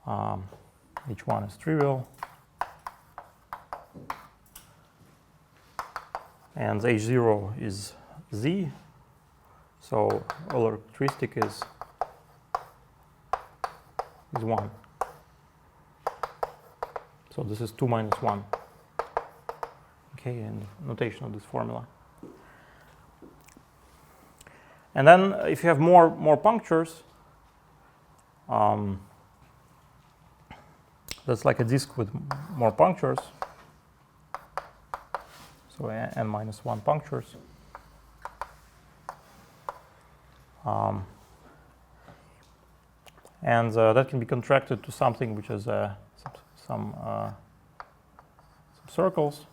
H1 is trivial. And H0 is Z. So Euler characteristic is 1. So this is 2 minus 1. Okay, and notation of this formula. And then if you have more punctures, that's like a disk with more punctures. So n minus 1 punctures. And that can be contracted to something which is some circles.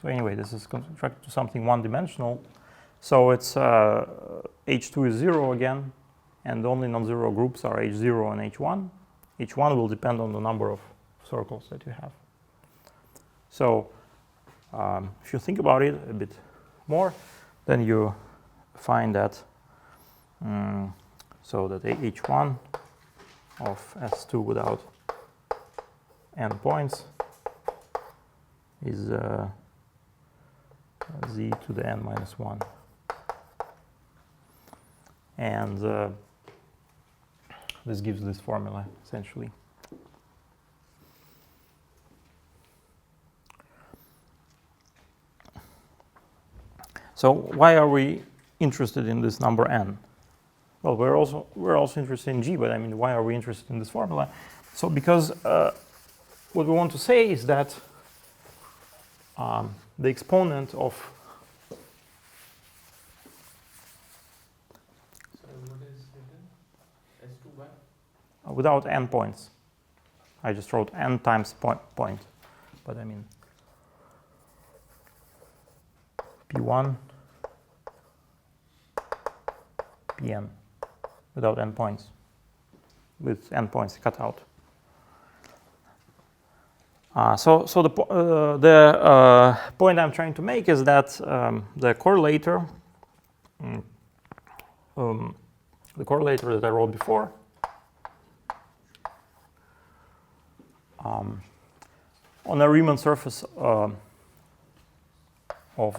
So anyway, this is contracted to something one-dimensional. So it's H2 is 0 again, and the only non-zero groups are H0 and H1. H1 will depend on the number of circles that you have. So if you think about it a bit more, then you find that so that H1 of S2 without n points is z to the n minus 1. And this gives this formula, essentially. So why are we interested in this number n? Well, we're also interested in g, but I mean, why are we interested in this formula? So because what we want to say is that the exponent of without n points. I just wrote n times point, but I mean P1, Pn without n points, with n points cut out. So the point I'm trying to make is that the correlator that I wrote before, on a Riemann surface of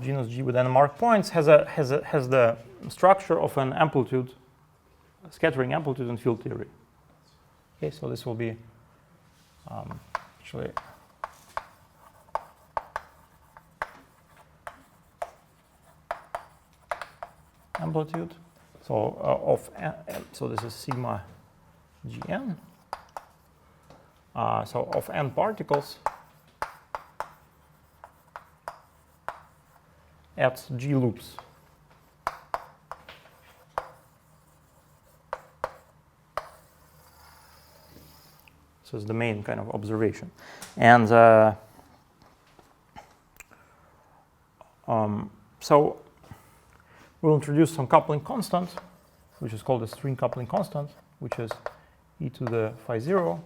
genus G with n marked points has the structure of an amplitude, scattering amplitude in field theory. Okay, so this will be actually amplitude. So so this is sigma Gn. So of n particles at G loops. So it's the main kind of observation. And so we'll introduce some coupling constant, which is called the string coupling constant, which is e to the phi 0.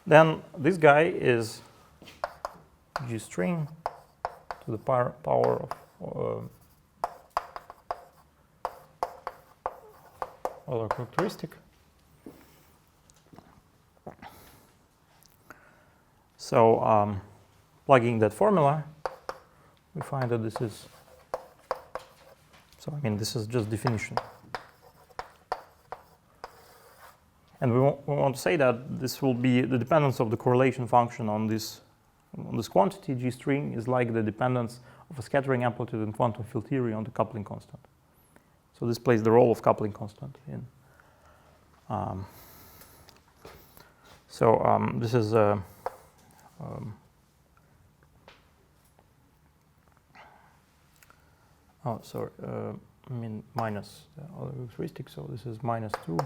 Then this guy is G string to the power of other characteristic. So plugging that formula, we find that this is, so I mean this is just definition. And we want to say that this will be the dependence of the correlation function on this quantity G string is like the dependence of a scattering amplitude in quantum field theory on the coupling constant. So this plays the role of coupling constant in. This is I mean minus the other characteristic. So this is minus 2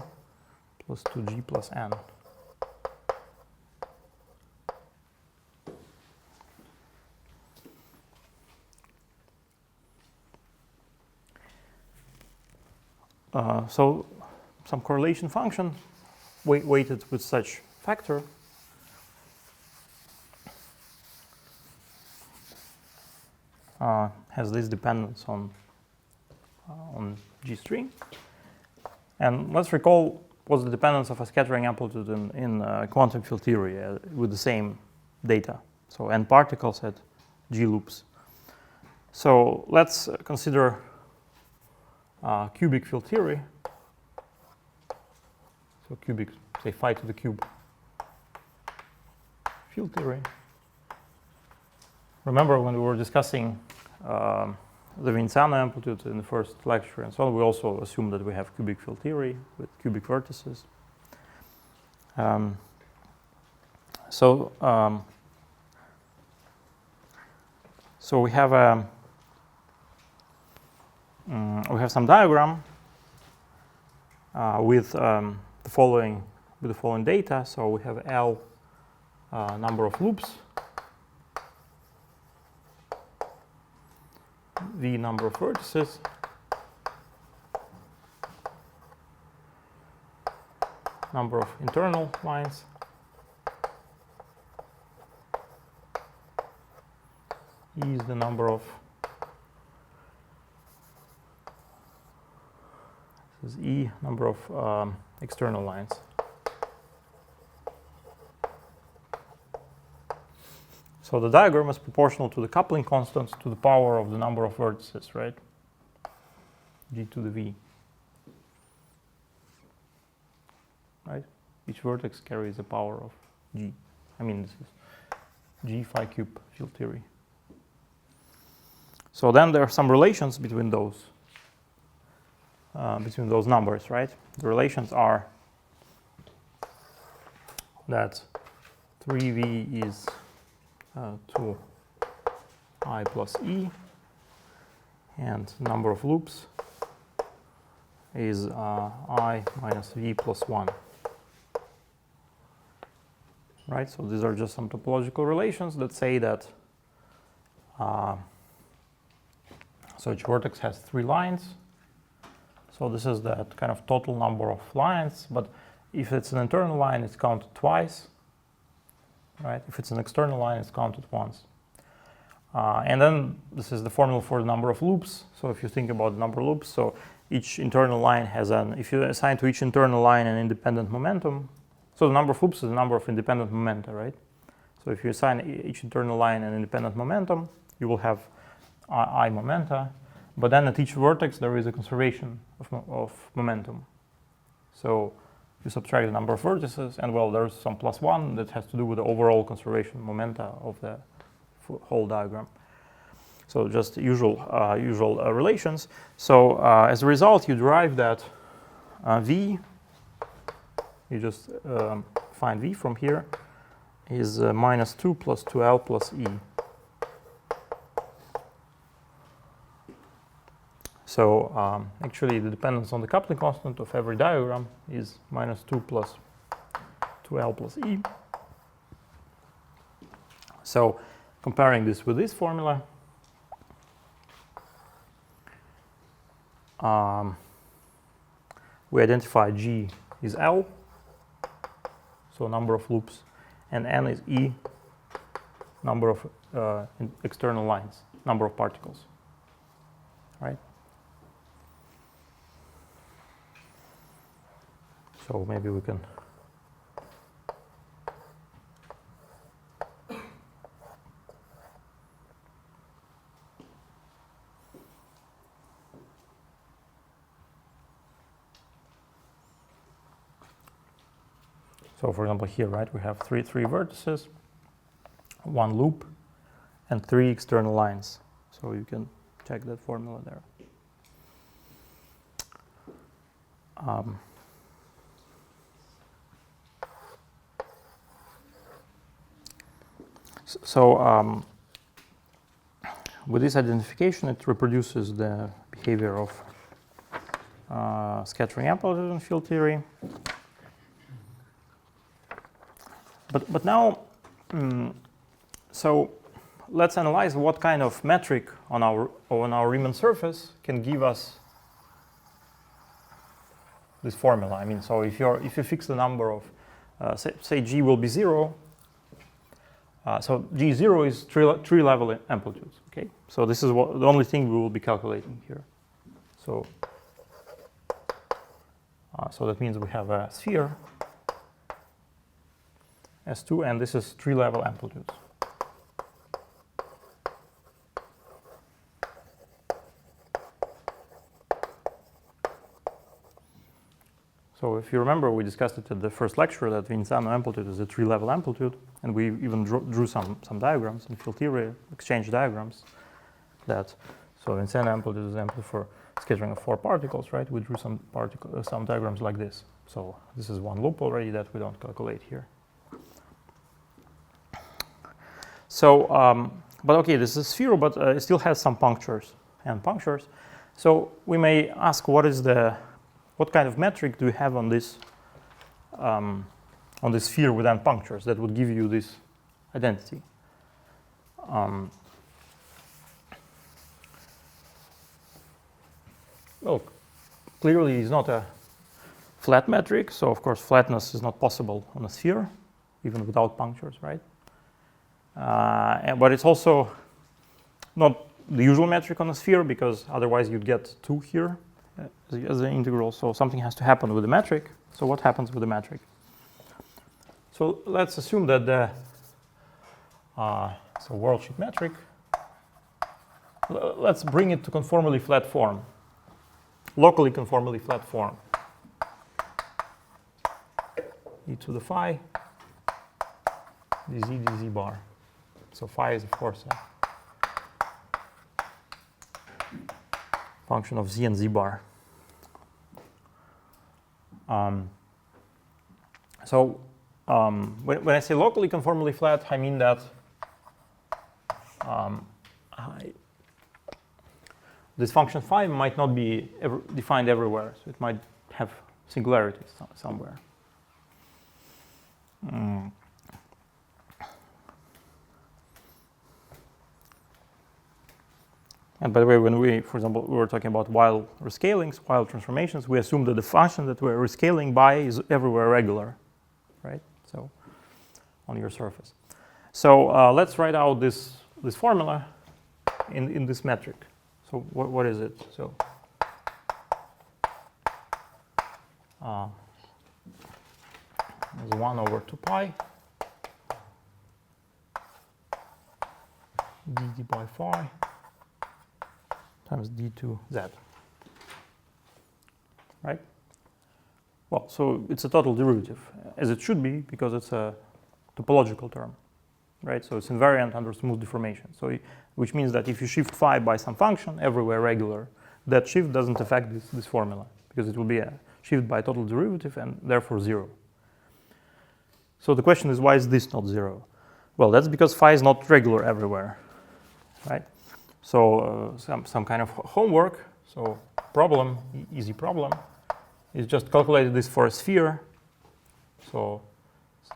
plus 2g plus n. So some correlation function weighted with such factor has this dependence on G string. And let's recall what's the dependence of a scattering amplitude in quantum field theory with the same data. So n particles at G loops. So let's consider cubic field theory. So cubic, say phi to the cube. field theory. Remember when we were discussing the Vinciano amplitude in the first lecture and so on, we also assumed that we have cubic field theory with cubic vertices. So we have some diagram with the following data. So we have L number of loops, V number of vertices, number of internal lines, E is the number of, this is E number of external lines. So the diagram is proportional to the coupling constants to the power of the number of vertices, right? G to the V. Right? Each vertex carries the power of G. I mean, this is G phi cube field theory. So then there are some relations between those numbers, right? The relations are that 3V is 2I plus E, and number of loops is I minus V plus 1. Right? So these are just some topological relations that say that so each vertex has 3 lines. So this is that kind of total number of lines, but if it's an internal line, it's counted twice. Right? If it's an external line, it's counted once. And then this is the formula for the number of loops. So if you think about the number of loops, so each internal line has if you assign to each internal line an independent momentum, so the number of loops is the number of independent momenta, right? So if you assign each internal line an independent momentum, you will have I momenta, but then at each vertex there is a conservation of momentum. So you subtract the number of vertices, and well, there's some plus 1 that has to do with the overall conservation momenta of the whole diagram. So just usual relations. So as a result, you derive that V, you just find V from here, is minus 2 plus 2L plus E. So actually the dependence on the coupling constant of every diagram is minus 2 plus 2L plus E. So comparing this with this formula, we identify G is L, so number of loops, and N is E, number of external lines, number of particles, right? So maybe we can so for example here, right, we have three vertices, 1 loop, and 3 external lines. So you can check that formula there. So with this identification, it reproduces the behavior of scattering amplitude in field theory. But now, so let's analyze what kind of metric on our Riemann surface can give us this formula. I mean, so if you fix the number of say G will be 0. So G0 is tree level amplitudes. Okay, so this is the only thing we will be calculating here. So so that means we have a sphere S2, and this is tree level amplitudes. So if you remember, we discussed it at the first lecture that Vincent amplitude is a 3-level amplitude, and we even drew some diagrams in field theory, exchange diagrams. So Vincent amplitude is amplitude for scattering of 4 particles, right? We drew some diagrams like this. So this is one loop already that we don't calculate here. So, but okay, this is a sphere, but it still has some punctures and punctures. So we may ask, what kind of metric do you have on this sphere with n punctures that would give you this identity? Well, clearly it's not a flat metric, so of course flatness is not possible on a sphere, even without punctures, right? But it's also not the usual metric on a sphere, because otherwise you'd get 2 here as an integral. So something has to happen with the metric. So what happens with the metric? So let's assume that the worldsheet metric, let's bring it to conformally flat form, locally conformally flat form. E to the phi dz bar. So phi is of course a function of z and z bar. When I say locally conformally flat, I mean that this function phi might not be defined everywhere, so it might have singularities somewhere. And by the way, when for example, we were talking about Weyl rescalings, Weyl transformations, we assume that the function that we're rescaling by is everywhere regular, right? So on your surface. So let's write out this formula in this metric. So what is it? So it's 1 over 2 pi dt by phi times d2z, right? Well, so it's a total derivative, as it should be, because it's a topological term, right? So it's invariant under smooth deformation. So which means that if you shift phi by some function everywhere regular, that shift doesn't affect this formula, because it will be a shift by total derivative and therefore 0. So the question is, why is this not 0? Well, that's because phi is not regular everywhere, right? So some kind of homework, so problem, easy problem, is just calculate this for a sphere. So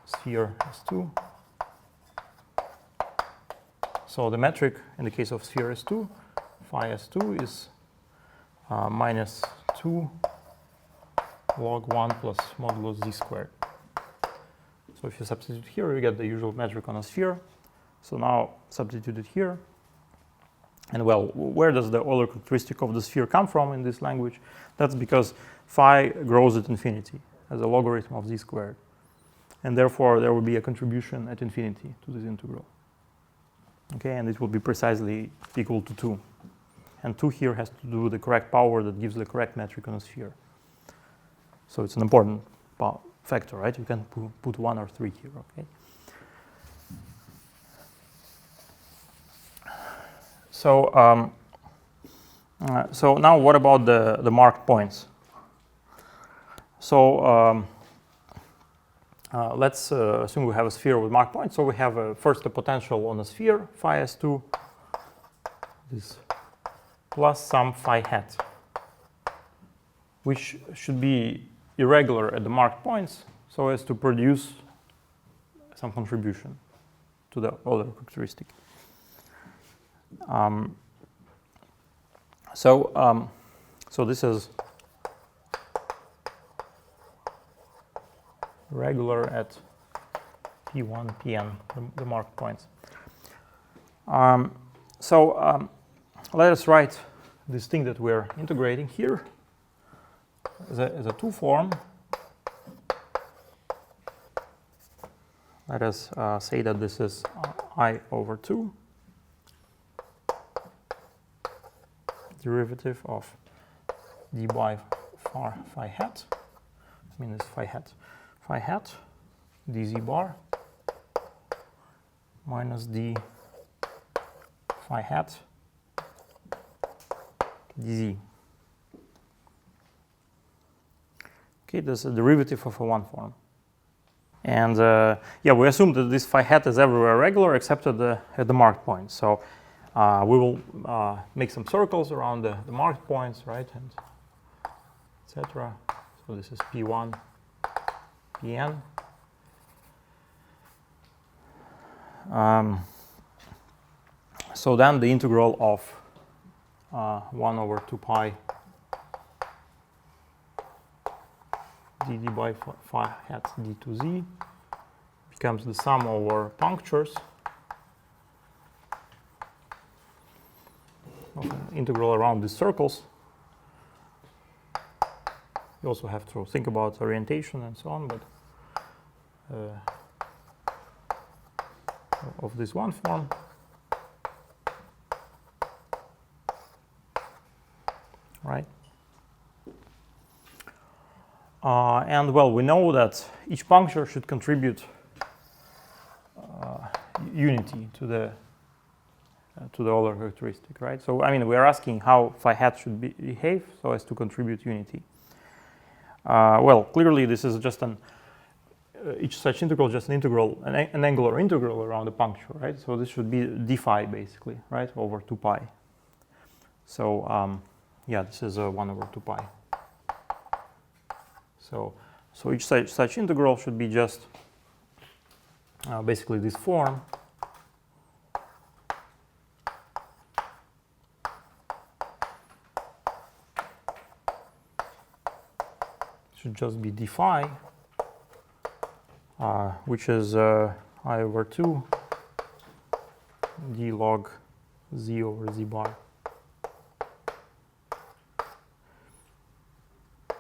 sphere S2. So the metric in the case of sphere S2, phi S2 is minus 2 log 1 plus modulus z squared. So if you substitute here, you get the usual metric on a sphere. So now substitute it here. And well, where does the Euler characteristic of the sphere come from in this language? That's because phi grows at infinity as a logarithm of z squared. And therefore, there will be a contribution at infinity to this integral. Okay, and it will be precisely equal to 2. And 2 here has to do with the correct power that gives the correct metric on a sphere. So it's an important factor, right? You can put 1 or 3 here, okay? So, so now what about the marked points? So let's assume we have a sphere with marked points. So we have first a potential on a sphere, phi S2, this plus some phi hat, which should be irregular at the marked points so as to produce some contribution to the Euler characteristic. So this is regular at P1, Pn, the marked points. Let us write this thing that we're integrating here as a 2 form. Let us say that this is I over 2 derivative of d by phi hat minus phi hat. Phi hat dz bar minus d phi hat dz. Okay, this is a derivative of a one form. And yeah, we assume that this phi hat is everywhere regular except at the marked points. So we will make some circles around the marked points, right, and etc. So this is P1, Pn. So then the integral of 1 over 2 pi dd by phi hat d to z becomes the sum over punctures of an integral around these circles. You also have to think about orientation and so on, but of this one form. Right? And well, we know that each puncture should contribute unity to the Euler characteristic, right? So I mean, we are asking how phi hat should behave so as to contribute unity. Well, clearly this is just each such integral just an integral, an angular integral around the puncture, right? So this should be d phi basically, right, over 2 pi. So yeah, this is 1 over 2 pi. So each such integral should be just basically this form. Should just be d phi, which is I over 2 d log z over z bar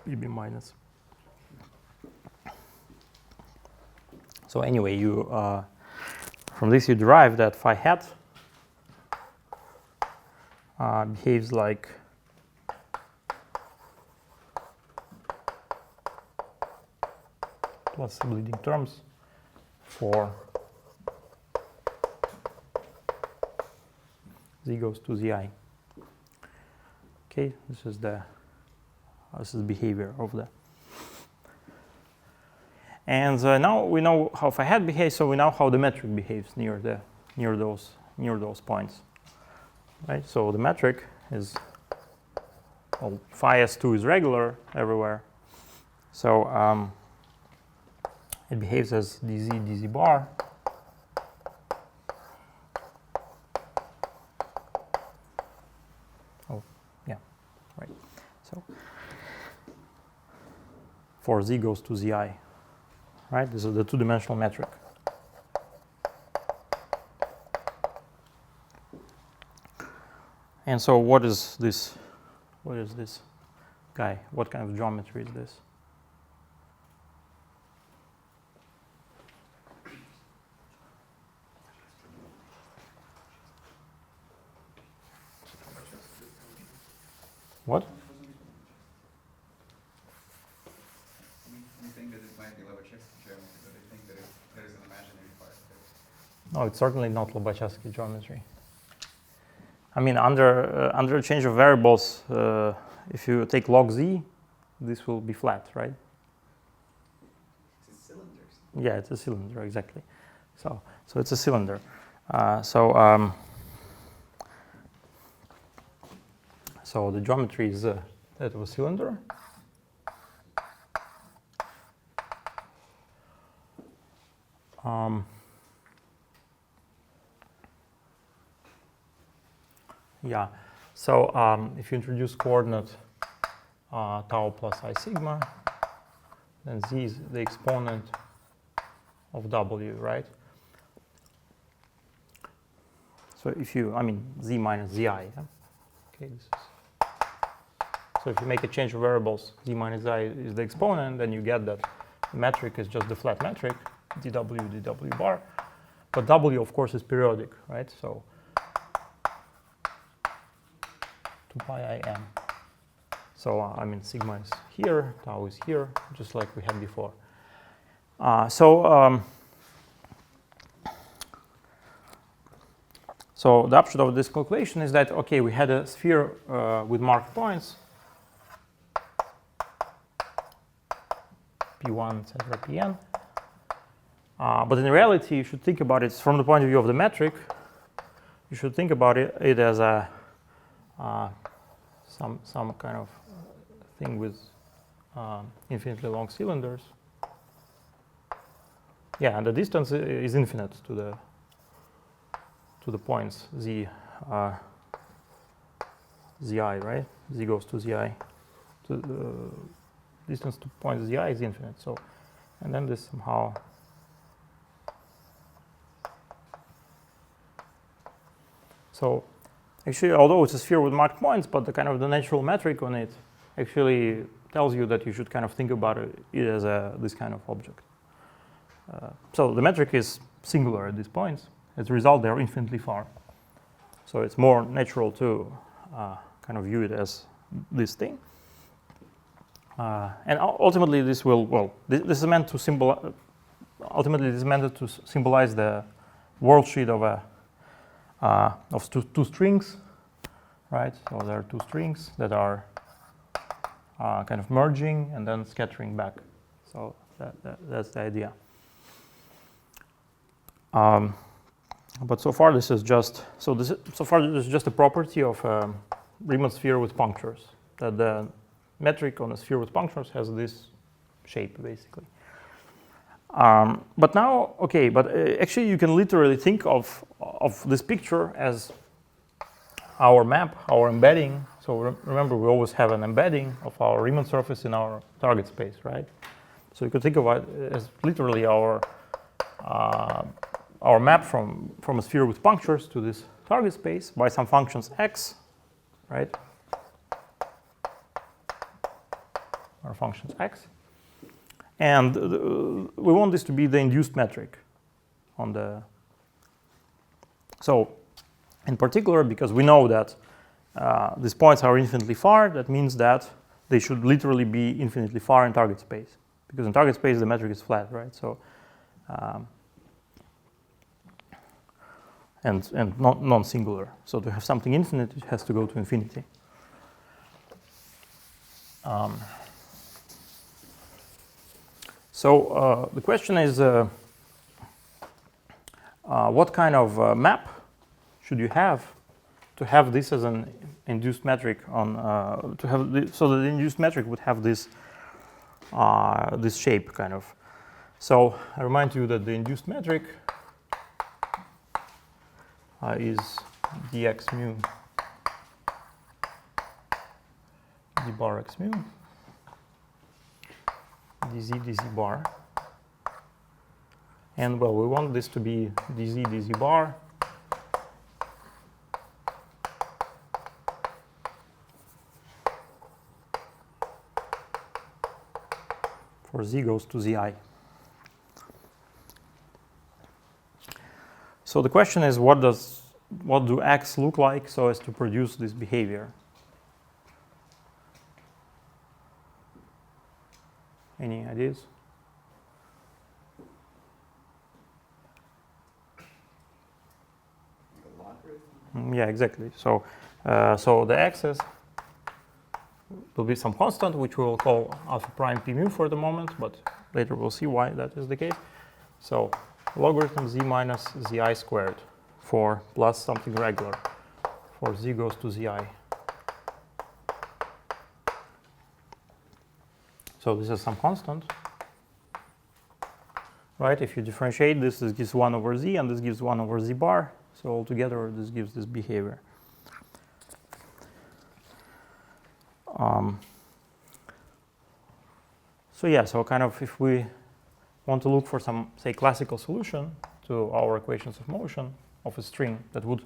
bb minus. So anyway, you from this you derive that phi hat behaves like plus bleeding terms for z goes to zi. Okay, this is the behavior of the. And now we know how phi hat behaves, so we know how the metric behaves near those points, right? So the metric is, well, phi s2 is regular everywhere, so it behaves as dz bar right? So for z goes to zi. Right, this is the two-dimensional metric. And so what is this? What is this guy? What kind of geometry is this? What? No, it's certainly not Lobachevsky geometry. I mean, under a change of variables, if you take log z, this will be flat, right? It's a cylinder. Yeah, it's a cylinder, exactly. So it's a cylinder. So the geometry is that of a cylinder. Yeah, so if you introduce coordinate tau plus I sigma, then z is the exponent of w, right? So if you, I mean, z minus zi, yeah? Okay, this is, so if you make a change of variables, z minus zi is the exponent, then you get that the metric is just the flat metric, dw bar, but w, of course, is periodic, right? So 2 pi I m. So I mean, sigma is here, tau is here, just like we had before. So the upshot of this calculation is that, okay, we had a sphere with marked points, P1, etc., Pn. But in reality, you should think about it from the point of view of the metric. You should think about it as a some kind of thing with infinitely long cylinders. Yeah, and the distance is infinite to the points z zi, right? Z goes to zi. The distance to point zi is infinite. So, and then this somehow. So, actually, although it's a sphere with marked points, but the kind of the natural metric on it actually tells you that you should kind of think about it as this kind of object. So the metric is singular at these points. As a result, they are infinitely far. So it's more natural to kind of view it as this thing. And ultimately, this will, well, this is meant to symbolize, ultimately, this is meant to symbolize the worldsheet of two strings, right? So there are two strings that are kind of merging and then scattering back. So that's the idea. But so far this is just a property of a Riemann sphere with punctures, that the metric on a sphere with punctures has this shape basically. But now, okay, but actually you can literally think of this picture as our map, our embedding. So remember, we always have an embedding of our Riemann surface in our target space, right? So you could think of it as literally our map from a sphere with punctures to this target space by some functions x, right? Our functions x. And we want this to be the induced metric on the. So, in particular, because we know that these points are infinitely far, that means that they should literally be infinitely far in target space. Because in target space, the metric is flat, right? So, and non-singular. So to have something infinite, it has to go to infinity. So the question is, what kind of map should you have to have this as an induced metric on so that the induced metric would have this this shape kind of. So I remind you that the induced metric is dx mu d bar x mu dz bar, and well, we want this to be dz bar for z goes to zi. So the question is, what do x look like so as to produce this behavior? Any ideas? Yeah, exactly. So, so the axis will be some constant, which we will call alpha prime p mu for the moment, but later we'll see why that is the case. So logarithm z minus zi squared for plus something regular for z goes to zi. So this is some constant, right? If you differentiate this, this gives 1 over z, and this gives 1 over z bar. So altogether, this gives this behavior. So yeah, so kind of if we want to look for some, say, classical solution to our equations of motion of a string that would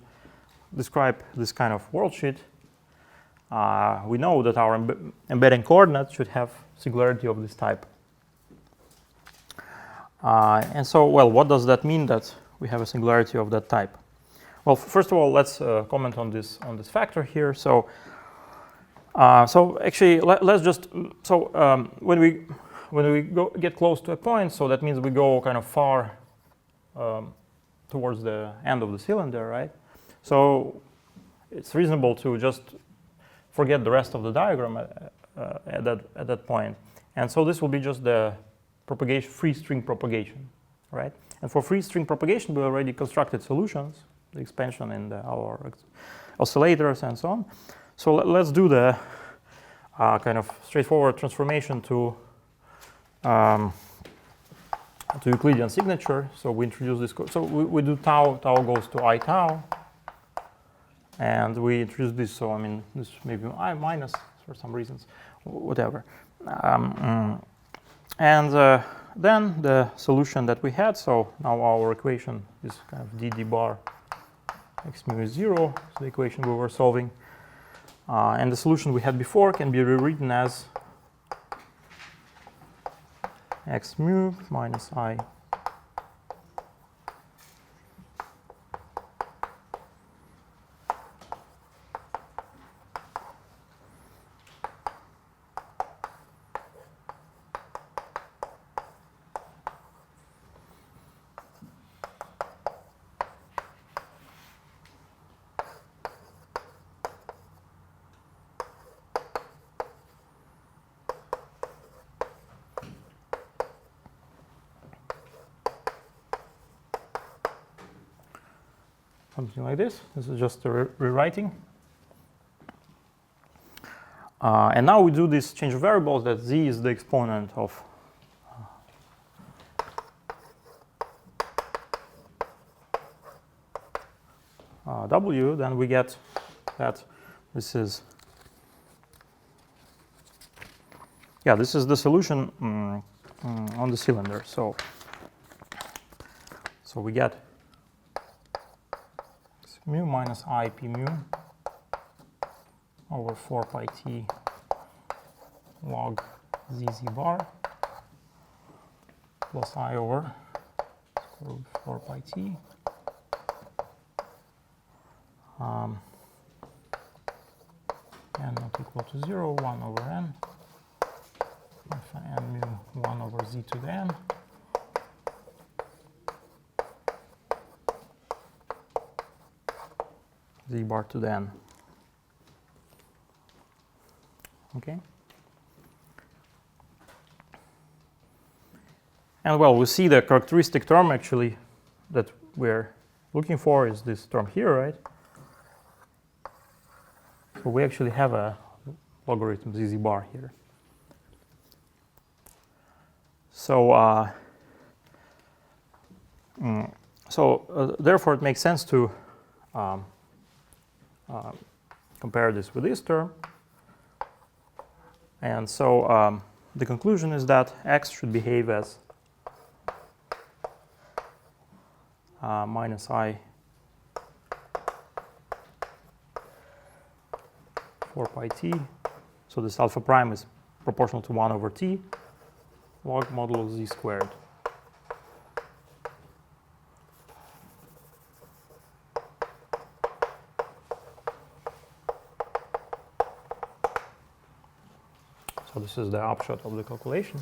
describe this kind of worldsheet, we know that our embedding coordinate should have singularity of this type. And so, well, what does that mean that we have a singularity of that type? Well, first of all, let's comment on this factor here. So So actually, let's just when we get close to a point, so that means we go kind of far towards the end of the cylinder, right? So it's reasonable to just forget the rest of the diagram at that point, and so this will be just the propagation, free string propagation, right? And for free string propagation, we already constructed solutions, the expansion in our oscillators and so on. So let's do the kind of straightforward transformation to Euclidean signature. So we introduce this. So we do tau. Tau goes to I tau, and we introduce this. So I mean, this may be I minus for some reasons, whatever. And then the solution that we had. So now our equation is kind of dd bar x mu is 0. So the equation we were solving. And the solution we had before can be rewritten as x mu minus I something like this. This is just a rewriting. And now we do this change of variables that z is the exponent of w. Then we get that this is, this is the solution on the cylinder. So we get mu minus I p mu over 4 pi t log zz bar plus I over square root 4 pi t n not equal to 0, 1 over n, alpha n mu 1 over z to the n. Z bar to the n. Okay. And well, we see the characteristic term actually that we're looking for is this term here, right? So we actually have a logarithm ZZ bar here. So therefore it makes sense to compare this with this term. And so the conclusion is that x should behave as minus I 4 pi t. So this alpha prime is proportional to 1 over t log modulo z squared. So this is the upshot of the calculation.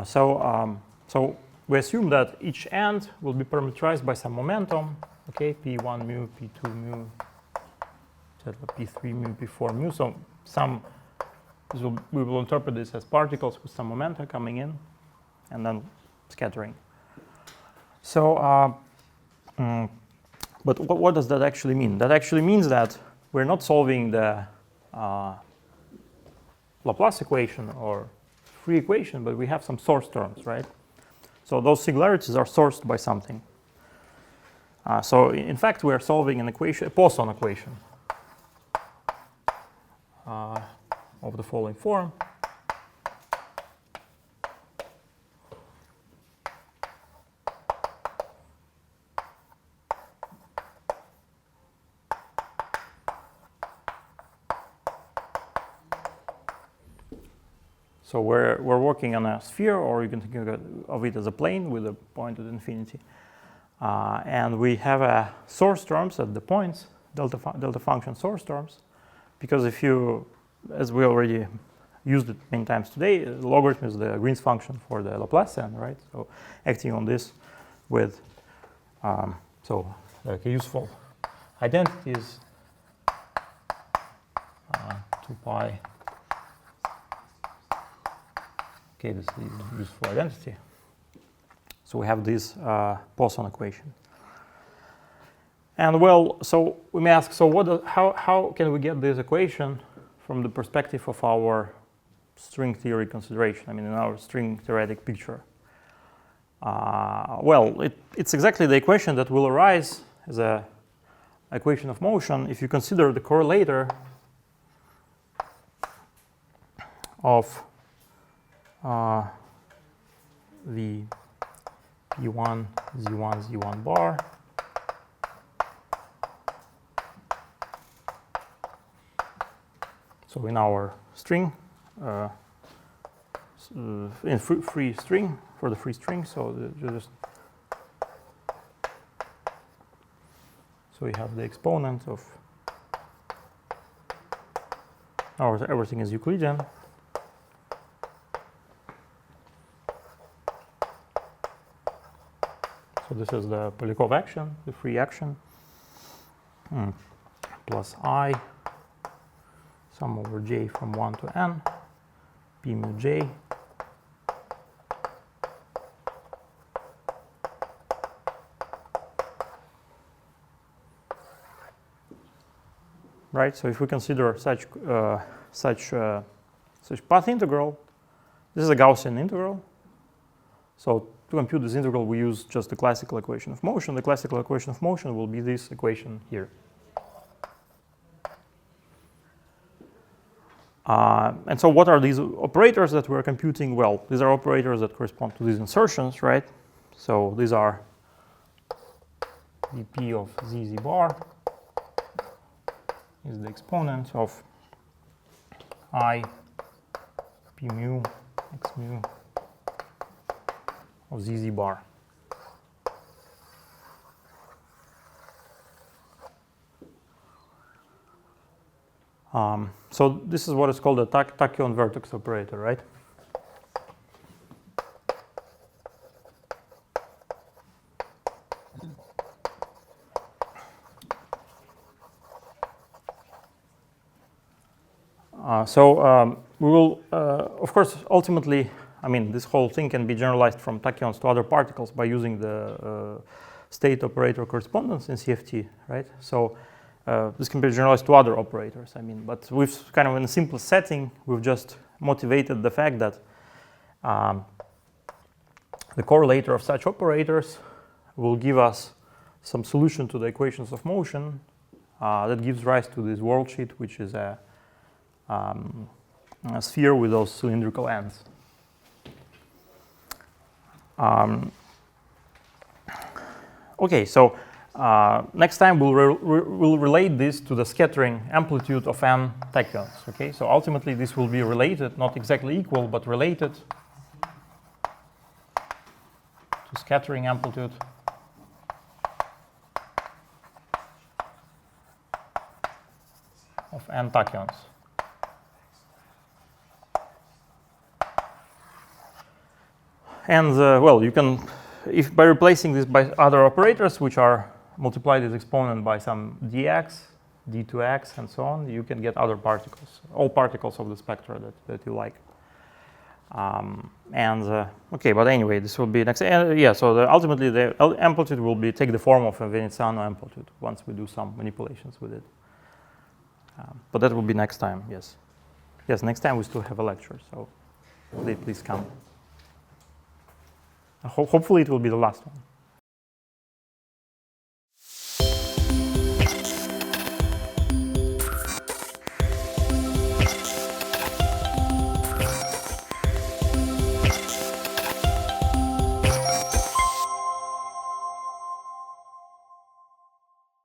So we assume that each end will be parameterized by some momentum, okay, p1 mu, p2 mu, p3 mu, p4 mu. So we will interpret this as particles with some momenta coming in and then scattering. So, but what does that actually mean? That actually means that we're not solving the Laplace equation or free equation, but we have some source terms, right? So those singularities are sourced by something. So in fact, we are solving an equation, a Poisson equation of the following form. So we're working on a sphere, or you can think of it as a plane with a point at infinity. And we have source terms at the points, delta function source terms, because if you, as we already used it many times today, logarithm is the Green's function for the Laplacian, right? So acting on this with, so like a useful identity is 2 pi. Okay, this is useful identity. So we have this Poisson equation. And well, so we may ask, so how can we get this equation from the perspective of our string theory consideration? I mean, in our string theoretic picture. Well, it's exactly the equation that will arise as a equation of motion if you consider the correlator of the P1, Z1, Z1 bar so in our string, in free string, for the free string, so we have the exponent of everything is Euclidean. So this is the Polyakov action, the free action, plus I, sum over j from 1 to n, p mu j, right? So if we consider such path integral, this is a Gaussian integral. So to compute this integral, we use just the classical equation of motion. The classical equation of motion will be this equation here. And so what are these operators that we're computing? Well, these are operators that correspond to these insertions, right? So these are dp of zz bar is the exponent of I p mu x mu of zz bar. So this is what is called a tachyon vertex operator, right? We will, of course, ultimately, I mean, this whole thing can be generalized from tachyons to other particles by using the state operator correspondence in CFT, right? So this can be generalized to other operators, I mean, but we've kind of in a simple setting, we've just motivated the fact that the correlator of such operators will give us some solution to the equations of motion that gives rise to this worldsheet, which is a sphere with those cylindrical ends. Okay, so next time we'll relate this to the scattering amplitude of n tachyons. Okay, so ultimately this will be related, not exactly equal, but related to scattering amplitude of n tachyons. And well, you can, if by replacing this by other operators, which are multiply this exponent by some dx, d2x, and so on, you can get other particles, all particles of the spectra that you like. Okay, but anyway, this will be next. Yeah, so ultimately the amplitude will be take the form of a Veneziano amplitude once we do some manipulations with it. But that will be next time. Yes, yes. Next time we still have a lecture, so please come. Hopefully it will be the last one.